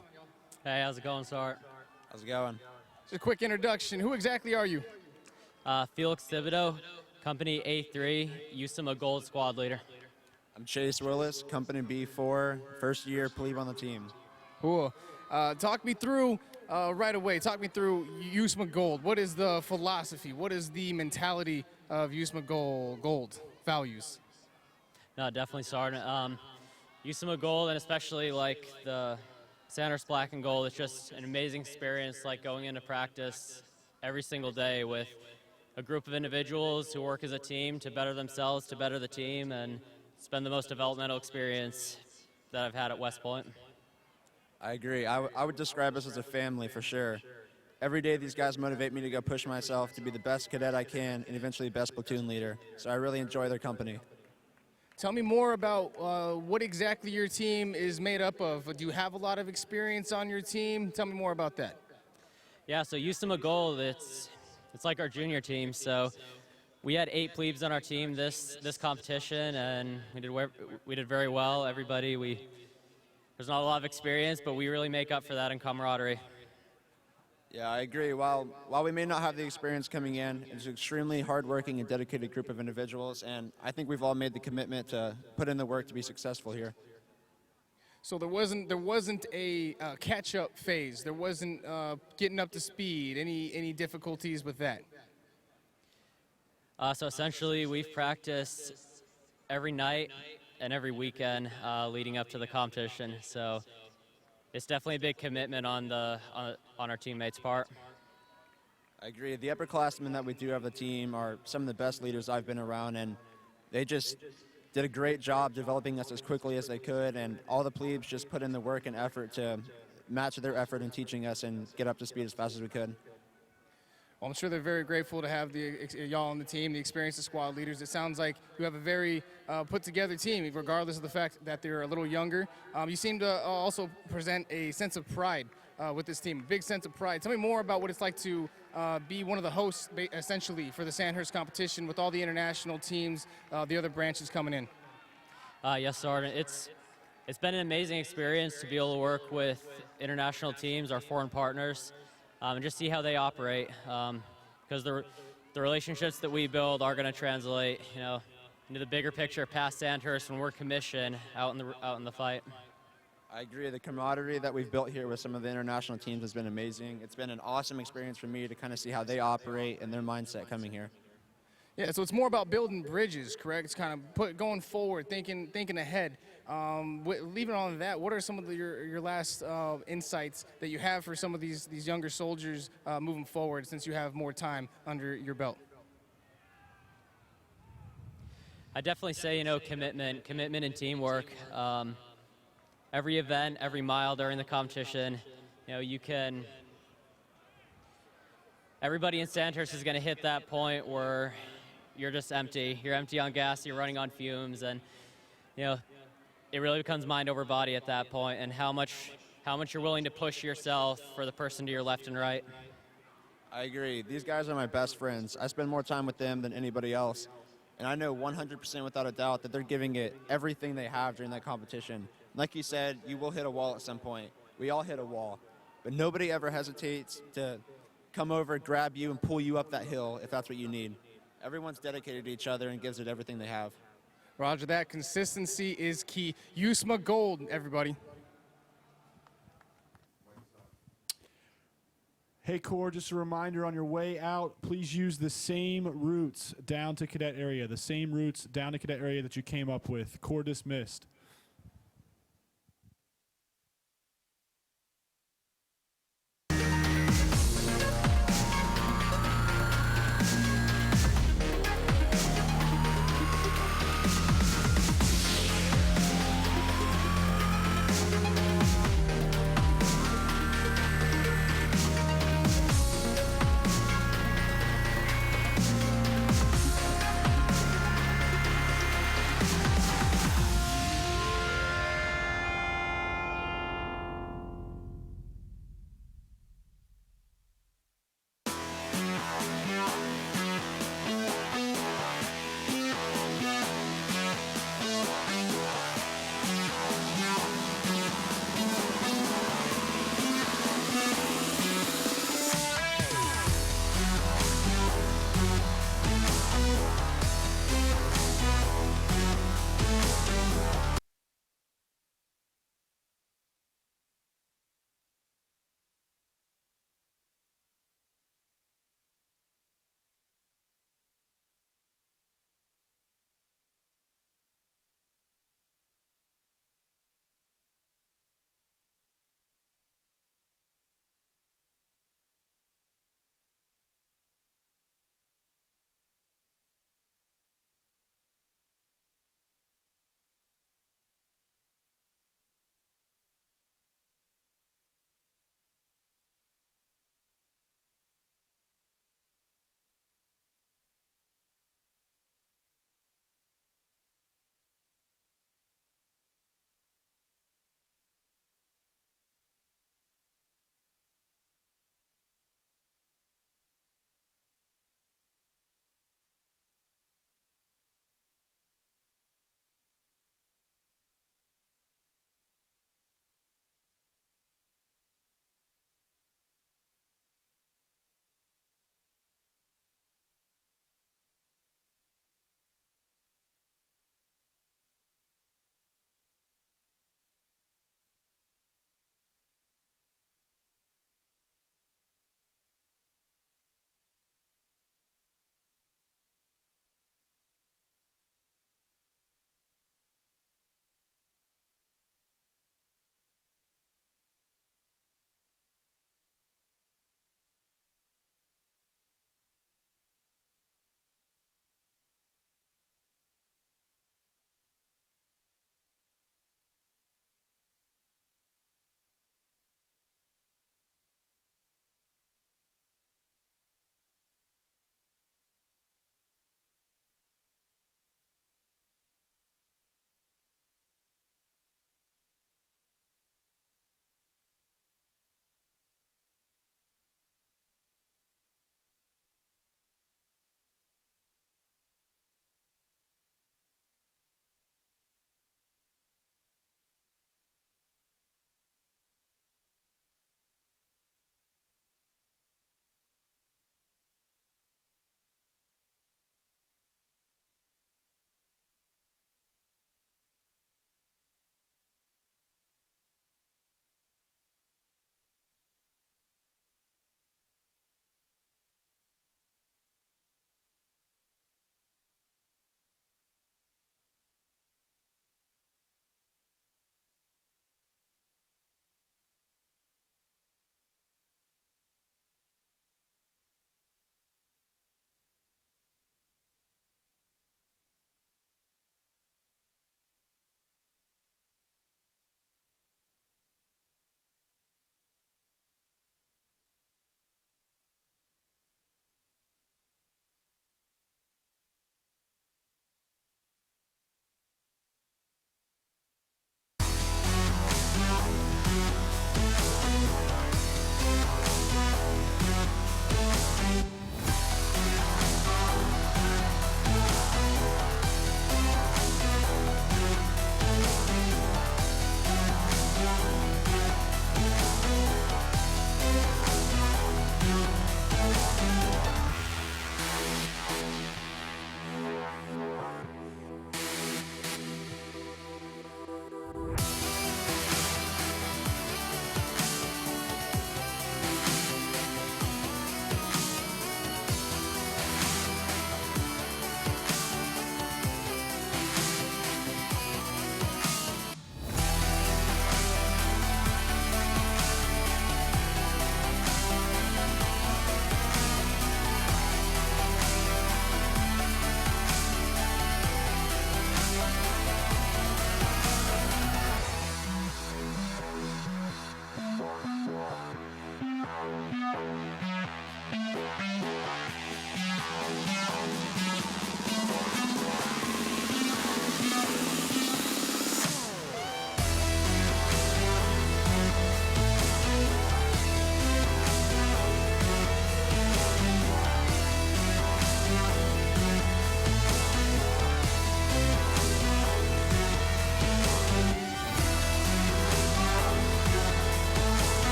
Hey, how's it going, Sart? How's it going? Just a quick introduction. Who exactly are you? Felix Thibodeau, Company A3, USMA Gold Squad Leader. I'm Chase Willis, Company B4, first year plebe on the team. Cool. Talk me through right away. Talk me through USMA Gold. What is the philosophy? What is the mentality of USMA Gold values? No, definitely, Sergeant. USMA Gold, and especially like the Sandhurst Black and Gold, it's just an amazing experience, like going into practice every single day with a group of individuals who work as a team to better themselves, to better the team, and spend the most developmental experience that I've had at West Point. I agree. I would describe us as a family for sure. Every day these guys motivate me to go push myself to be the best cadet I can and eventually best platoon leader. So I really enjoy their company. Tell me more about what exactly your team is made up of. Do you have a lot of experience on your team? Tell me more about that. Yeah, so USMA Gold, it's like our junior team. So we had 8 plebes on our team this competition, and we did very well. Everybody, there's not a lot of experience, but we really make up for that in camaraderie. Yeah, I agree. While we may not have the experience coming in, it's an extremely hardworking and dedicated group of individuals, and I think we've all made the commitment to put in the work to be successful here. So there wasn't a catch-up phase. There wasn't getting up to speed. Any difficulties with that? So essentially, we've practiced every night and every weekend leading up to the competition. So it's definitely a big commitment on our teammates' part. I agree. The upperclassmen that we do have the team are some of the best leaders I've been around, and they just did a great job developing us as quickly as they could, and all the plebes just put in the work and effort to match their effort in teaching us and get up to speed as fast as we could. Well, I'm sure they're very grateful to have y'all on the team, the experienced squad leaders. It sounds like you have a very put-together team, regardless of the fact that they're a little younger. You seem to also present a sense of pride with this team, a big sense of pride. Tell me more about what it's like to be one of the hosts, essentially, for the Sandhurst competition with all the international teams, the other branches coming in. Yes, Sergeant. It's been an amazing experience to be able to work with international teams, our foreign partners, and just see how they operate, because the relationships that we build are going to translate, into the bigger picture past Sandhurst when we're commissioned out in the fight. I agree. The camaraderie that we've built here with some of the international teams has been amazing. It's been an awesome experience for me to kind of see how they operate and their mindset coming here. Yeah, so it's more about building bridges, correct? It's kind of going forward, thinking ahead. Leaving on that, what are some of your last insights that you have for some of these younger soldiers moving forward, since you have more time under your belt? I definitely say, commitment and teamwork. Every event, every mile during the competition, everybody in Sandhurst is going to hit that point where you're just empty. You're empty on gas, you're running on fumes, and it really becomes mind over body at that point, and how much you're willing to push yourself for the person to your left and right. I agree. These guys are my best friends. I spend more time with them than anybody else, and I know 100% without a doubt that they're giving it everything they have during that competition. Like you said, you will hit a wall at some point. We all hit a wall, but nobody ever hesitates to come over, grab you, and pull you up that hill if that's what you need. Everyone's dedicated to each other and gives it everything they have. Roger that. Consistency is key. USMA Gold, everybody. Hey, Corps, just a reminder on your way out, please use the same routes down to cadet area, the same routes down to cadet area that you came up with. Corps dismissed.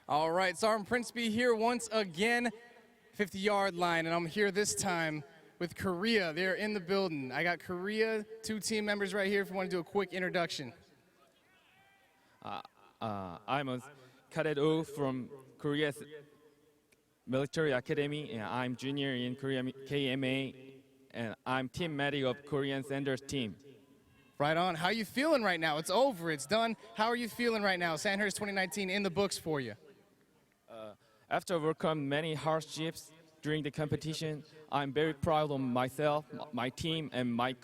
All right, Sergeant Principe here once again, 50-yard line, and I'm here this time with Korea. They're in the building. I got Korea, 2 team members right here if you want to do a quick introduction. I'm a cadet O from Korea's military academy, and I'm junior in Korea KMA, and I'm team medic of Korean Sandhurst team. Right on. How you feeling right now? It's over. It's done. How are you feeling right now? Sandhurst 2019 in the books for you. after overcome many hardships during the competition, I'm very proud of myself, my team, and my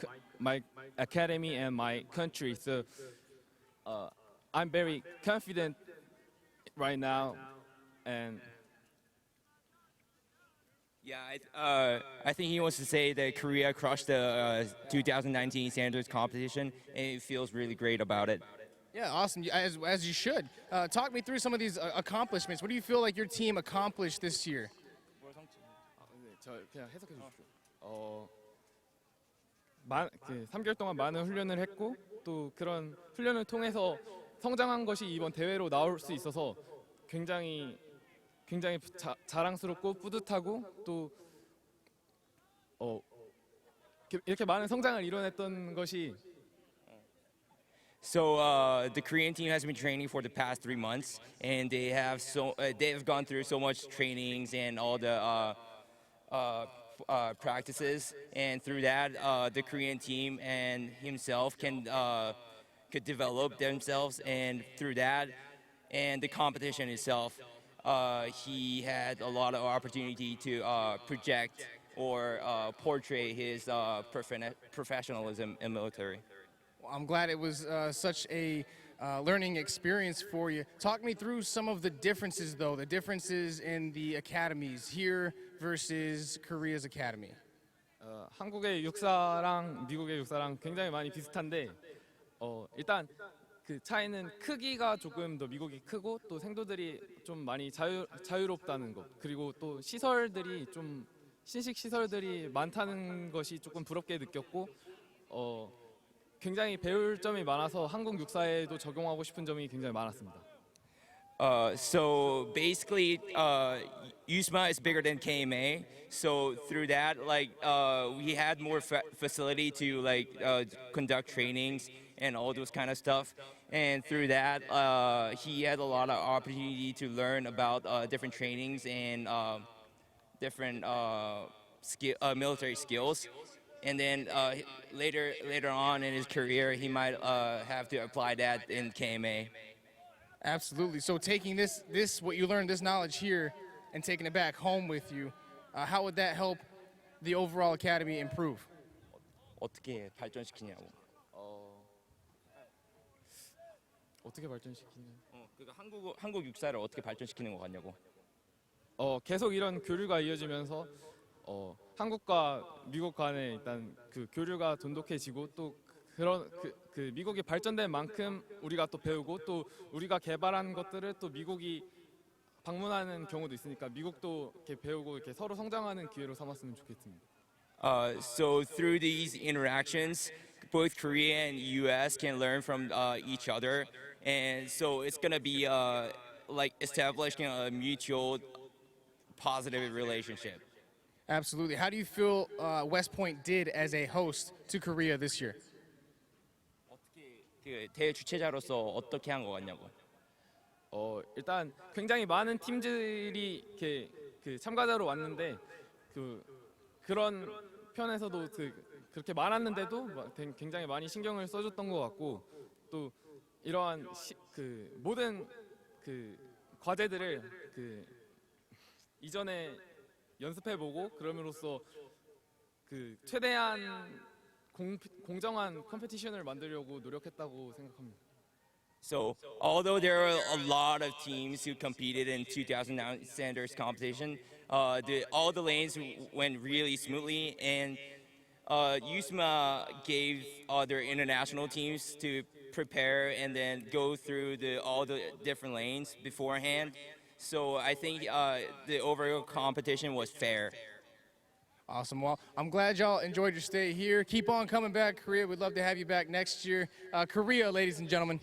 academy and my country. So I'm very confident right now, and Yeah, I think he wants to say that Korea crushed the 2019 Sandhurst competition, and he feels really great about it. Yeah, awesome. As you should. Talk me through some of these accomplishments. What do you feel like your team accomplished this year? 저 그냥 해석해 주십시오. 3개월 동안 많은 훈련을 했고 또 그런 훈련을 통해서 성장한 것이 이번 대회로 나올 수 있어서 굉장히 자랑스럽고 뿌듯하고 또 이렇게 많은 성장을 이뤄냈던 것이 So the Korean team has been training for the past 3 months, and they have gone through so much trainings and all the practices, and through that, the Korean team and himself could develop themselves, and through that, and the competition itself, he had a lot of opportunity to project or portray his professionalism in military. Well, I'm glad it was such a learning experience for you. Talk me through some of the differences, though, the differences in the academies here versus Korea's academy. 한국의 육사랑 미국의 육사랑 굉장히 많이 비슷한데 일단 그 차이는 크기가 조금 더 미국이 크고 또 생도들이 좀 많이 자유롭다는 것, 그리고 또 시설들이 좀 신식 시설들이 많다는 것이 조금 부럽게 느꼈고 굉장히 배울 점이 많아서 한국 육사에도 적용하고 싶은 점이 굉장히 많았습니다. So basically, USMA is bigger than KMA. So through that, we had more facility to conduct trainings and all those kind of stuff. And through that, he had a lot of opportunity to learn about different trainings and different military skills. And then later on in his career, he might have to apply that in KMA. Absolutely. So taking this what you learned, this knowledge here, and taking it back home with you, how would that help the overall academy improve? 어떻게 발전시키냐고. 어떻게 발전시키냐? 그러니까 한국 육사를 어떻게 발전시키는 것 같냐고. 계속 이런 교류가 이어지면서 한국과 미국 간에 일단 그 교류가 돈독해지고 또 그런 그 미국이 발전된 만큼 우리가 또 배우고 또 우리가 개발한 것들을 또 미국이 방문하는 경우도 있으니까 미국도 이렇게 배우고 이렇게 서로 성장하는 기회로 삼았으면 좋겠습니다. So through these interactions, both Korea and U.S. can learn from each other, and so it's gonna be like establishing a mutual positive relationship. Absolutely. How do you feel West Point did as a host to Korea this year? 그 대회 주최자로서 어떻게 한 것 같냐고. 일단 굉장히 많은 팀들이 이렇게 그 참가자로 왔는데 그런 편에서도 그렇게 많았는데도 굉장히 많이 신경을 써줬던 것 같고 또 이러한 모든 과제들을 이전에 연습해보고 그럼으로써 최대한 공정한 컴피티션을 만들려고 노력했다고 생각합니다. So although there are a lot of teams who competed in 2009 Sandhurst competition, all the lanes went really smoothly, and USMA gave other international teams to prepare and then go through all the different lanes beforehand. So I think the overall competition was fair. Awesome. Well, I'm glad y'all enjoyed your stay here. Keep on coming back, Korea. We'd love to have you back next year. Korea, ladies and gentlemen.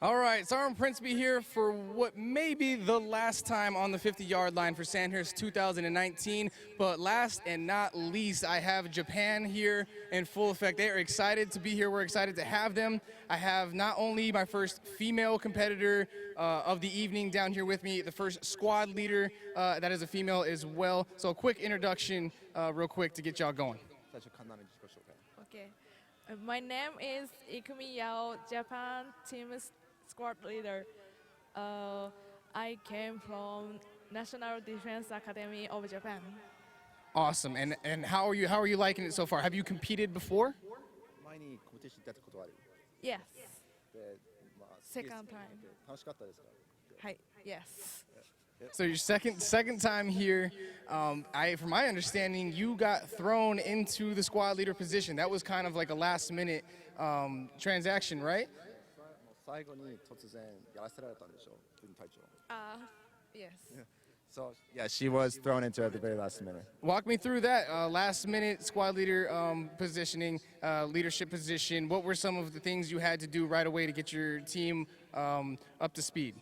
All right, Sergeant Principe here for what may be the last time on the 50-yard line for Sandhurst 2019. But last and not least, I have Japan here in full effect. They are excited to be here. We're excited to have them. I have not only my first female competitor of the evening down here with me, the first squad leader that is a female as well. So a quick introduction real quick to get y'all going. Okay. My name is Ikumi Yao, Japan team squad leader. I came from National Defense Academy of Japan. Awesome. And how are you liking it so far? Have you competed before? Yes. Second time. Hi. Yes. So your second time here. From my understanding, you got thrown into the squad leader position. That was kind of like a last minute transaction, right? Yes. So yeah, she was thrown into it at the very last minute. Walk me through that last minute squad leader positioning, leadership position. What were some of the things you had to do right away to get your team up to speed?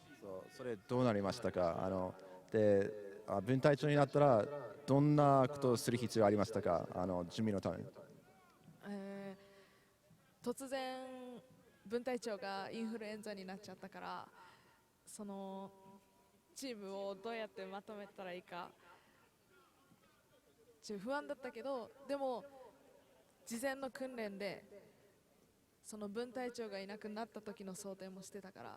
それどうなりましたか？で、分隊長になったらどんなことをする必要ありましたか？準備のために。突然分隊長がインフルエンザになっちゃったから、そのチームをどうやってまとめたらいいか不安だったけど、でも事前の訓練でその分隊長がいなくなった時の想定もしてたから、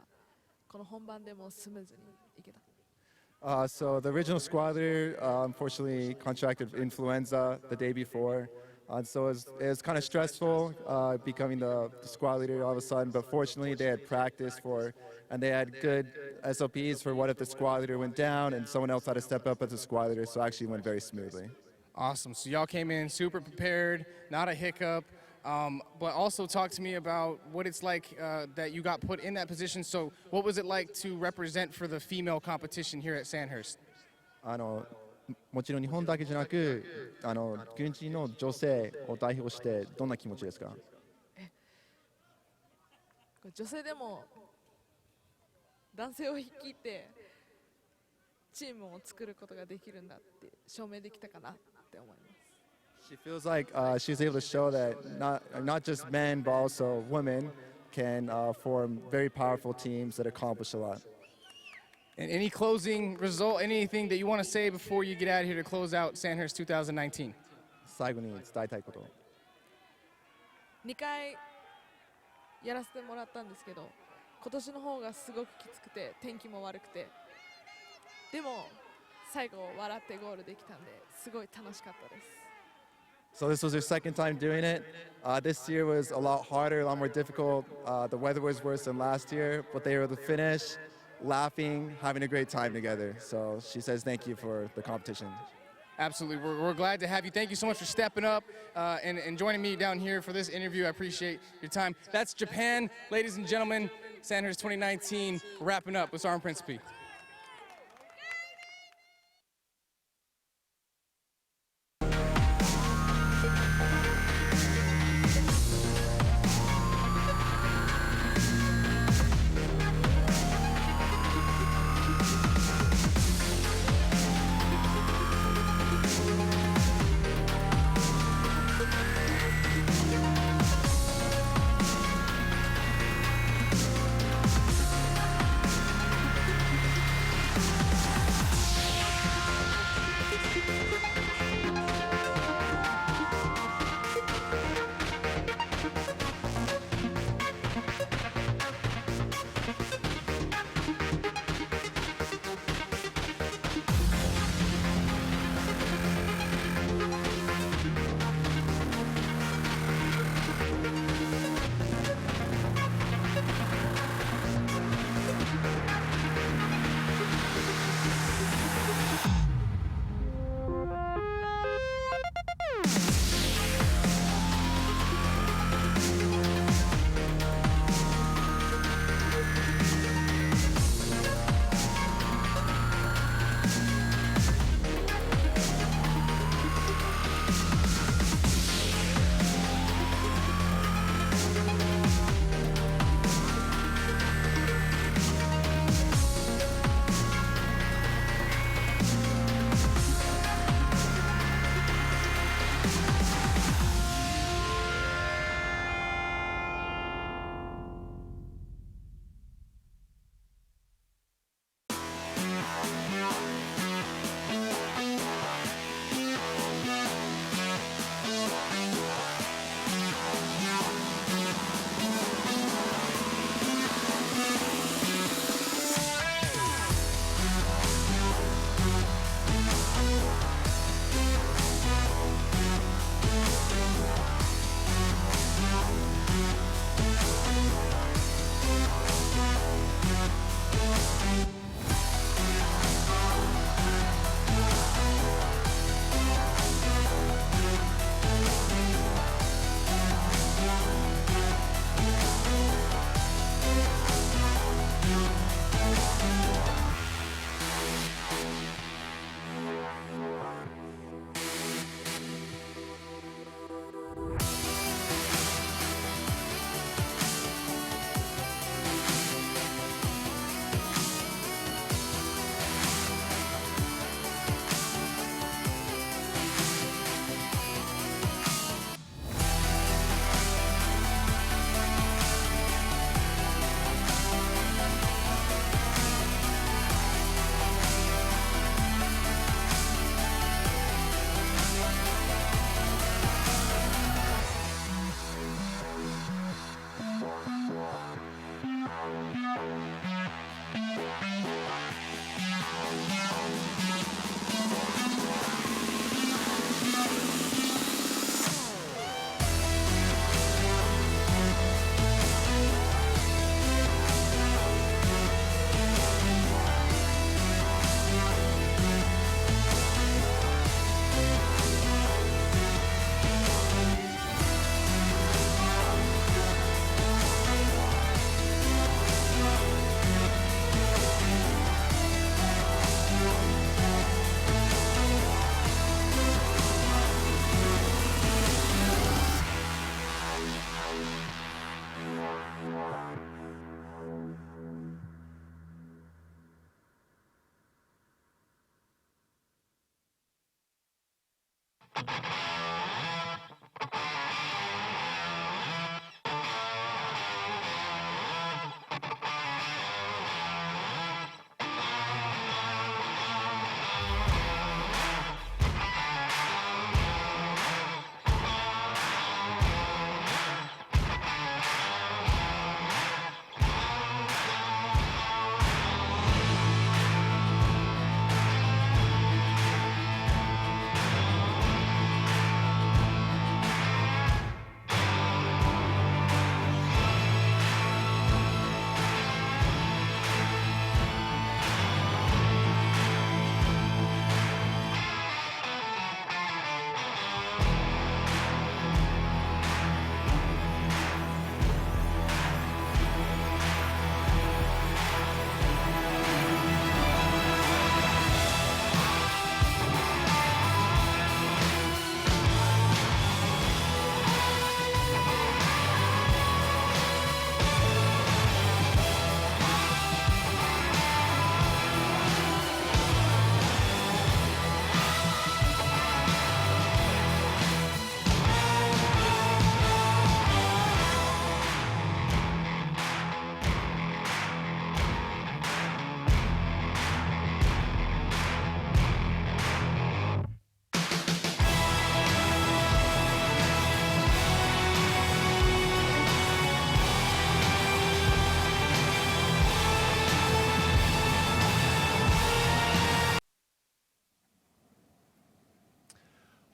この本番でもスムーズにいけた。So the original squad leader unfortunately contracted influenza the day before. So it was kind of stressful becoming the squad leader all of a sudden, but fortunately they had practice and they had good SOPs for what if the squad leader went down and someone else had to step up as a squad leader, so it actually went very smoothly. Awesome. So y'all came in super prepared, not a hiccup, but also talk to me about what it's like that you got put in that position. So what was it like to represent for the female competition here at Sandhurst? もちろん日本だけじゃなく、軍人の女性を代表してどんな気持ちですか？女性でも男性を率いてチームを作ることができるんだって証明できたかなって思います。 She feels like she's able to show that not just men but also women can form very powerful teams that accomplish a lot. And any closing result, anything that you want to say before you get out of here to close out Sandhurst 2019? 最後に伝えたいこと。2回やらせてもらったんですけど、今年の方がすごくきつくて天気も悪くて、でも最後笑ってゴールできたんですごい楽しかったです。 So this was her second time doing it. This year was a lot harder, a lot more difficult. The weather was worse than last year, but they were able to finish laughing, having a great time together. So she says thank you for the competition. Absolutely. We're glad to have you. Thank you so much for stepping up and joining me down here for this interview. I appreciate your time. That's Japan, ladies and gentlemen. Sandhurst 2019 wrapping up with Sergeant Principe.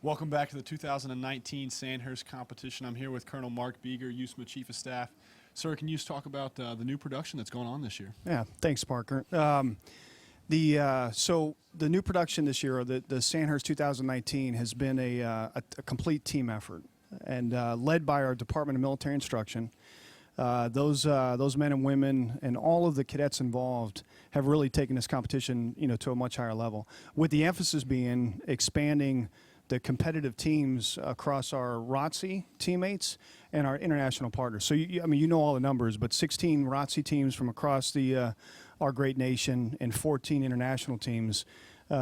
Welcome back to the 2019 Sandhurst competition. I'm here with Colonel Mark Beeger, USMA Chief of Staff. Sir, can you just talk about the new production that's going on this year? Yeah, thanks, Parker. So the new production this year, or the Sandhurst 2019, has been a complete team effort, and led by our Department of Military Instruction. Those men and women and all of the cadets involved have really taken this competition, to a much higher level, with the emphasis being expanding the competitive teams across our ROTC teammates and our international partners. So, you know all the numbers, but 16 ROTC teams from across our great nation and 14 international teams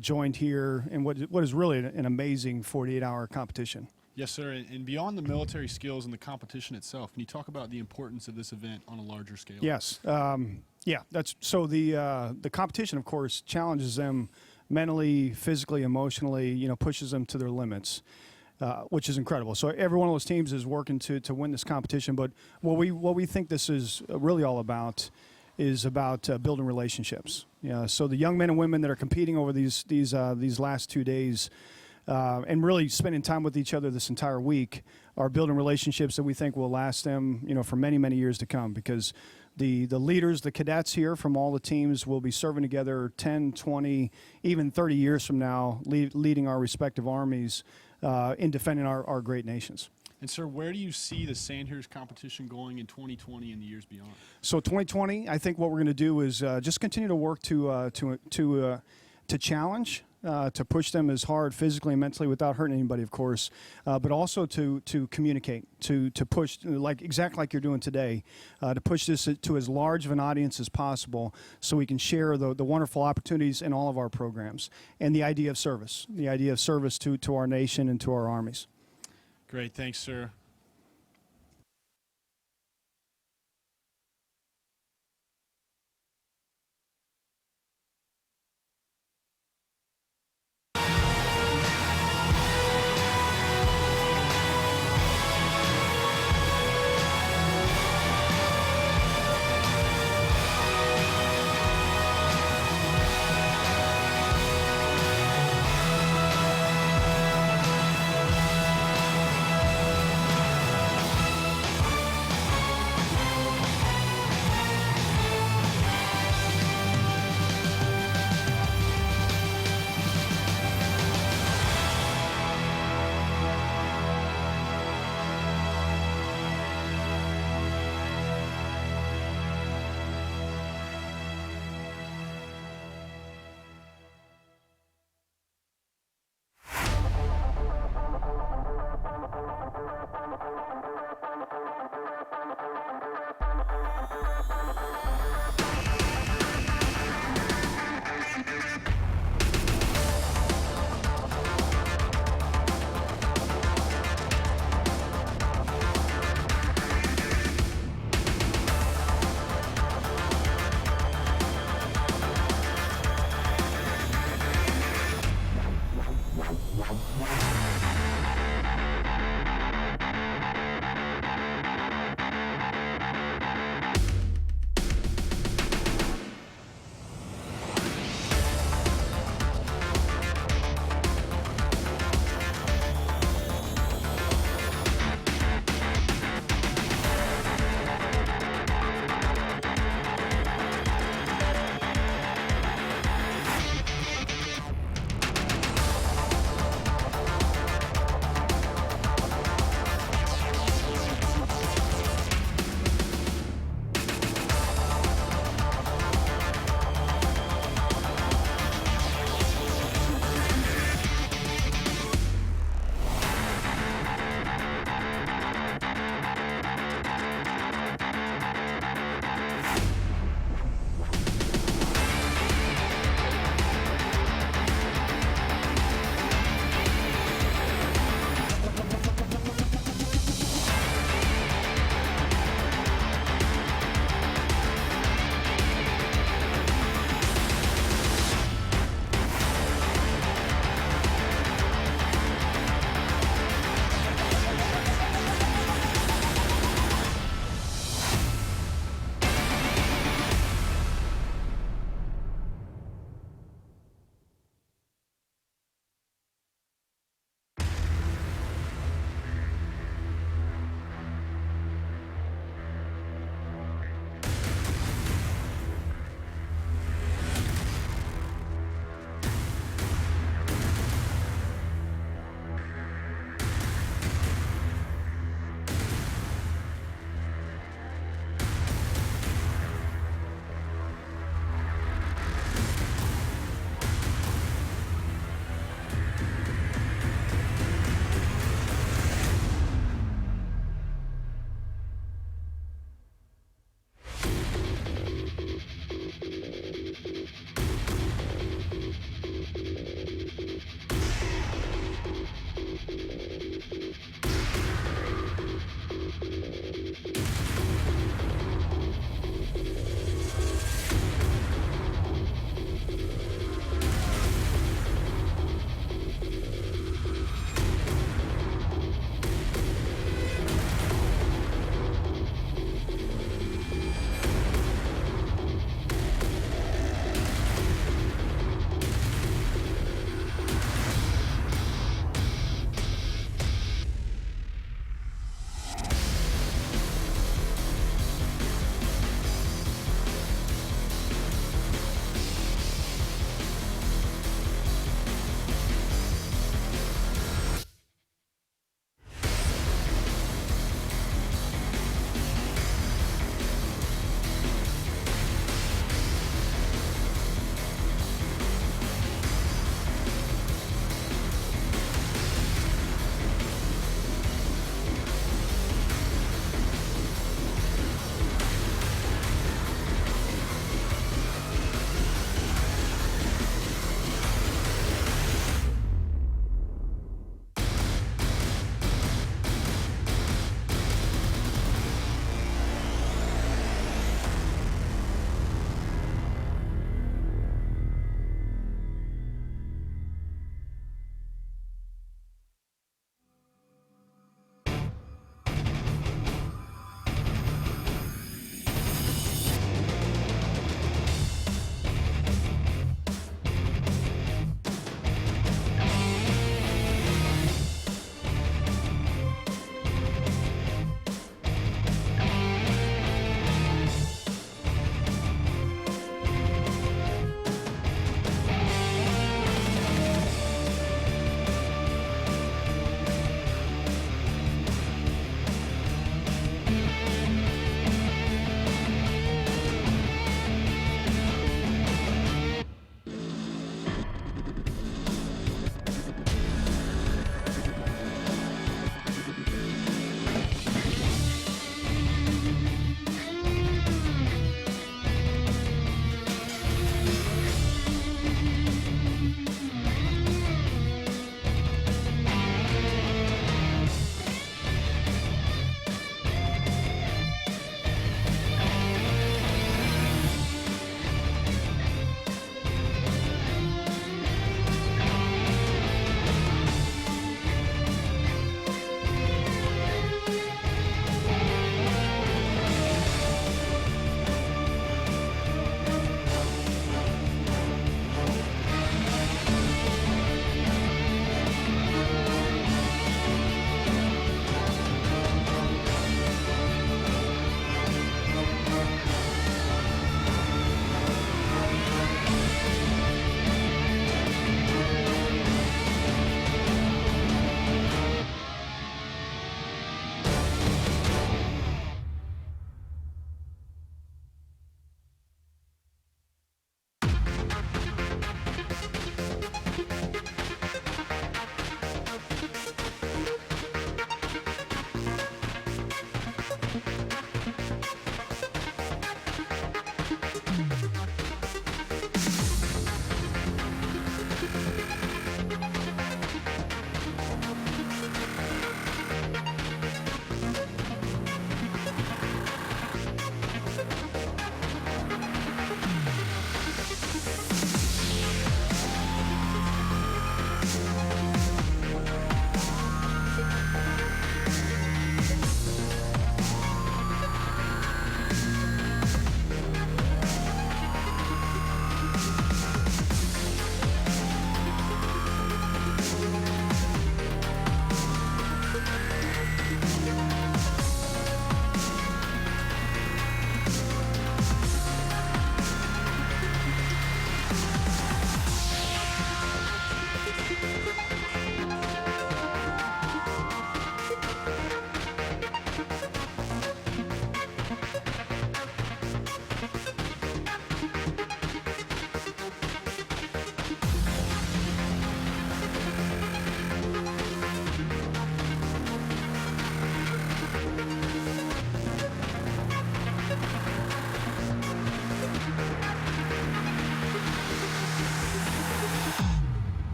joined here in what is really an amazing 48-hour competition. Yes, sir. And beyond the military skills and the competition itself, can you talk about the importance of this event on a larger scale? Yes. Yeah. So the competition, of course, challenges them mentally, physically, emotionally, pushes them to their limits, which is incredible. So every one of those teams is working to win this competition. But what we think this is really all about is about building relationships. So the young men and women that are competing over these last 2 days and really spending time with each other this entire week are building relationships that we think will last them, for many, many years to come, because the leaders, the cadets here from all the teams will be serving together 10, 20, even 30 years from now, leading our respective armies in defending our great nations. And, sir, where do you see the Sandhurst competition going in 2020 and the years beyond? So 2020, I think what we're going to do is just continue to work to challenge, to push them as hard physically and mentally without hurting anybody, of course, but also to communicate, to push, exactly like you're doing today, to push this to as large of an audience as possible so we can share the wonderful opportunities in all of our programs and the idea of service to our nation and to our armies. Great. Thanks, sir.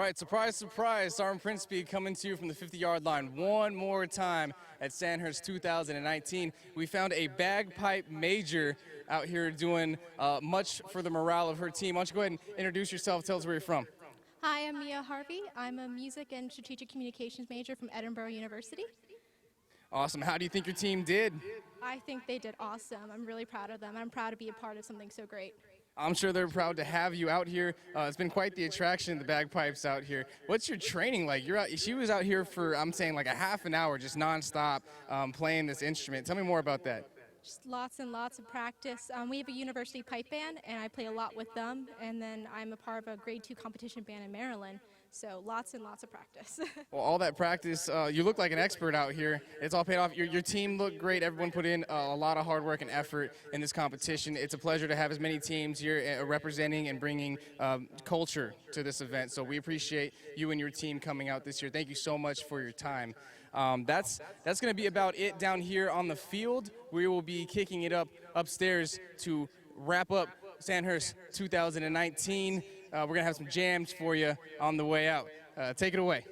right, surprise, surprise. Sergeant Principe coming to you from the 50-yard line one more time at Sandhurst 2019. We found a bagpipe major out here doing much for the morale of her team. Why don't you go ahead and introduce yourself, tell us where you're from. Hi, I'm Mia Harvey. I'm a music and strategic communications major from Edinboro University. Awesome. How do you think your team did? I think they did awesome. I'm really proud of them. I'm proud to be a part of something so great. I'm sure they're proud to have you out here. It's been quite the attraction, the bagpipes out here. What's your training like? She was out here for, I'm saying, like a half an hour, just nonstop playing this instrument. Tell me more about that. Just lots and lots of practice. We have a university pipe band, and I play a lot with them. And then I'm a part of a grade 2 competition band in Maryland. So lots and lots of practice. Well, all that practice, you look like an expert out here. It's all paid off. Your team looked great. Everyone put in a lot of hard work and effort in this competition. It's a pleasure to have as many teams here representing and bringing culture to this event. So we appreciate you and your team coming out this year. Thank you so much for your time. That's going to be about it down here on the field. We will be kicking it up upstairs to wrap up Sandhurst 2019. We're going to have some jams for you on the way out. Take it away.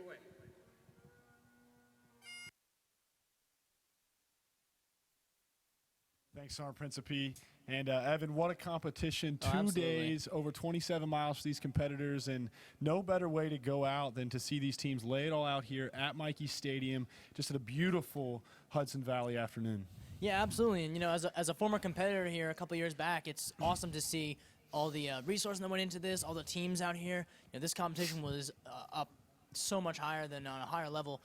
Thanks, Sergeant Principe. And Evan, what a competition. Oh, 2 absolutely. days, over 27 miles for these competitors, and no better way to go out than to see these teams lay it all out here at Mikey Stadium, just at a beautiful Hudson Valley afternoon. Yeah, absolutely. And, you know, as a former competitor here a couple years back, it's awesome to see all the resources that went into this, all the teams out here. You know, this competition was up so much higher than on a higher level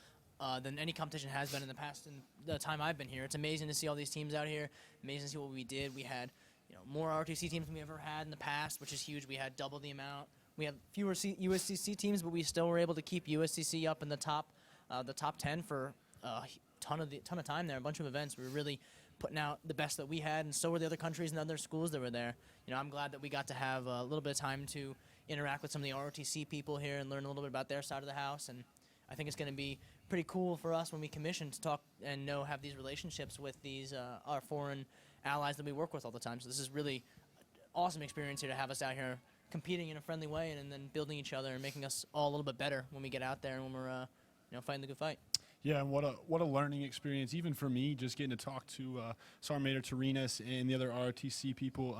than any competition has been in the past in the time I've been here. It's amazing to see all these teams out here. Amazing to see what we did. We had, you know, more ROTC teams than we ever had in the past, which is huge. We had double the amount. We have fewer USCC teams, but we still were able to keep USCC up in the top 10 for a ton of time there. A bunch of events. We were really putting out the best that we had, and so were the other countries and other schools that were there. You know, I'm glad that we got to have a little bit of time to interact with some of the ROTC people here and learn a little bit about their side of the house. And I think it's going to be pretty cool for us when we commission to talk and have these relationships with these our foreign allies that we work with all the time. So this is really awesome experience here to have us out here competing in a friendly way and then building each other and making us all a little bit better when we get out there and when we're fighting the good fight. Yeah, and what a learning experience, even for me, just getting to talk to Sergeant Major Torinas and the other ROTC people.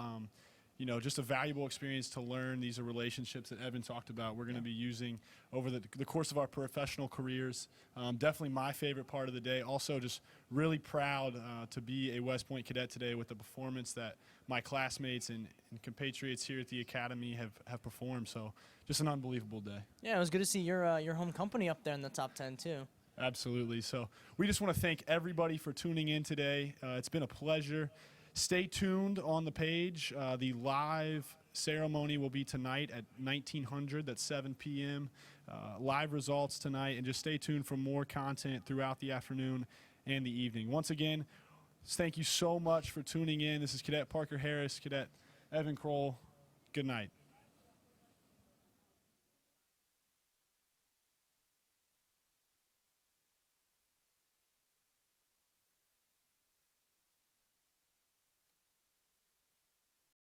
You know, just a valuable experience to learn. These are relationships that Evan talked about we're going to be using over the course of our professional careers. Definitely my favorite part of the day. Also just really proud to be a West Point cadet today with the performance that my classmates and compatriots here at the Academy have performed. So just an unbelievable day. Yeah, it was good to see your home company up there in the top 10 too. Absolutely. So we just want to thank everybody for tuning in today. It's been a pleasure. Stay tuned on the page. The live ceremony will be tonight at 1900. That's 7 p.m. Live results tonight. And just stay tuned for more content throughout the afternoon and the evening. Once again, thank you so much for tuning in. This is Cadet Parker Harris, Cadet Evan Kroll. Good night.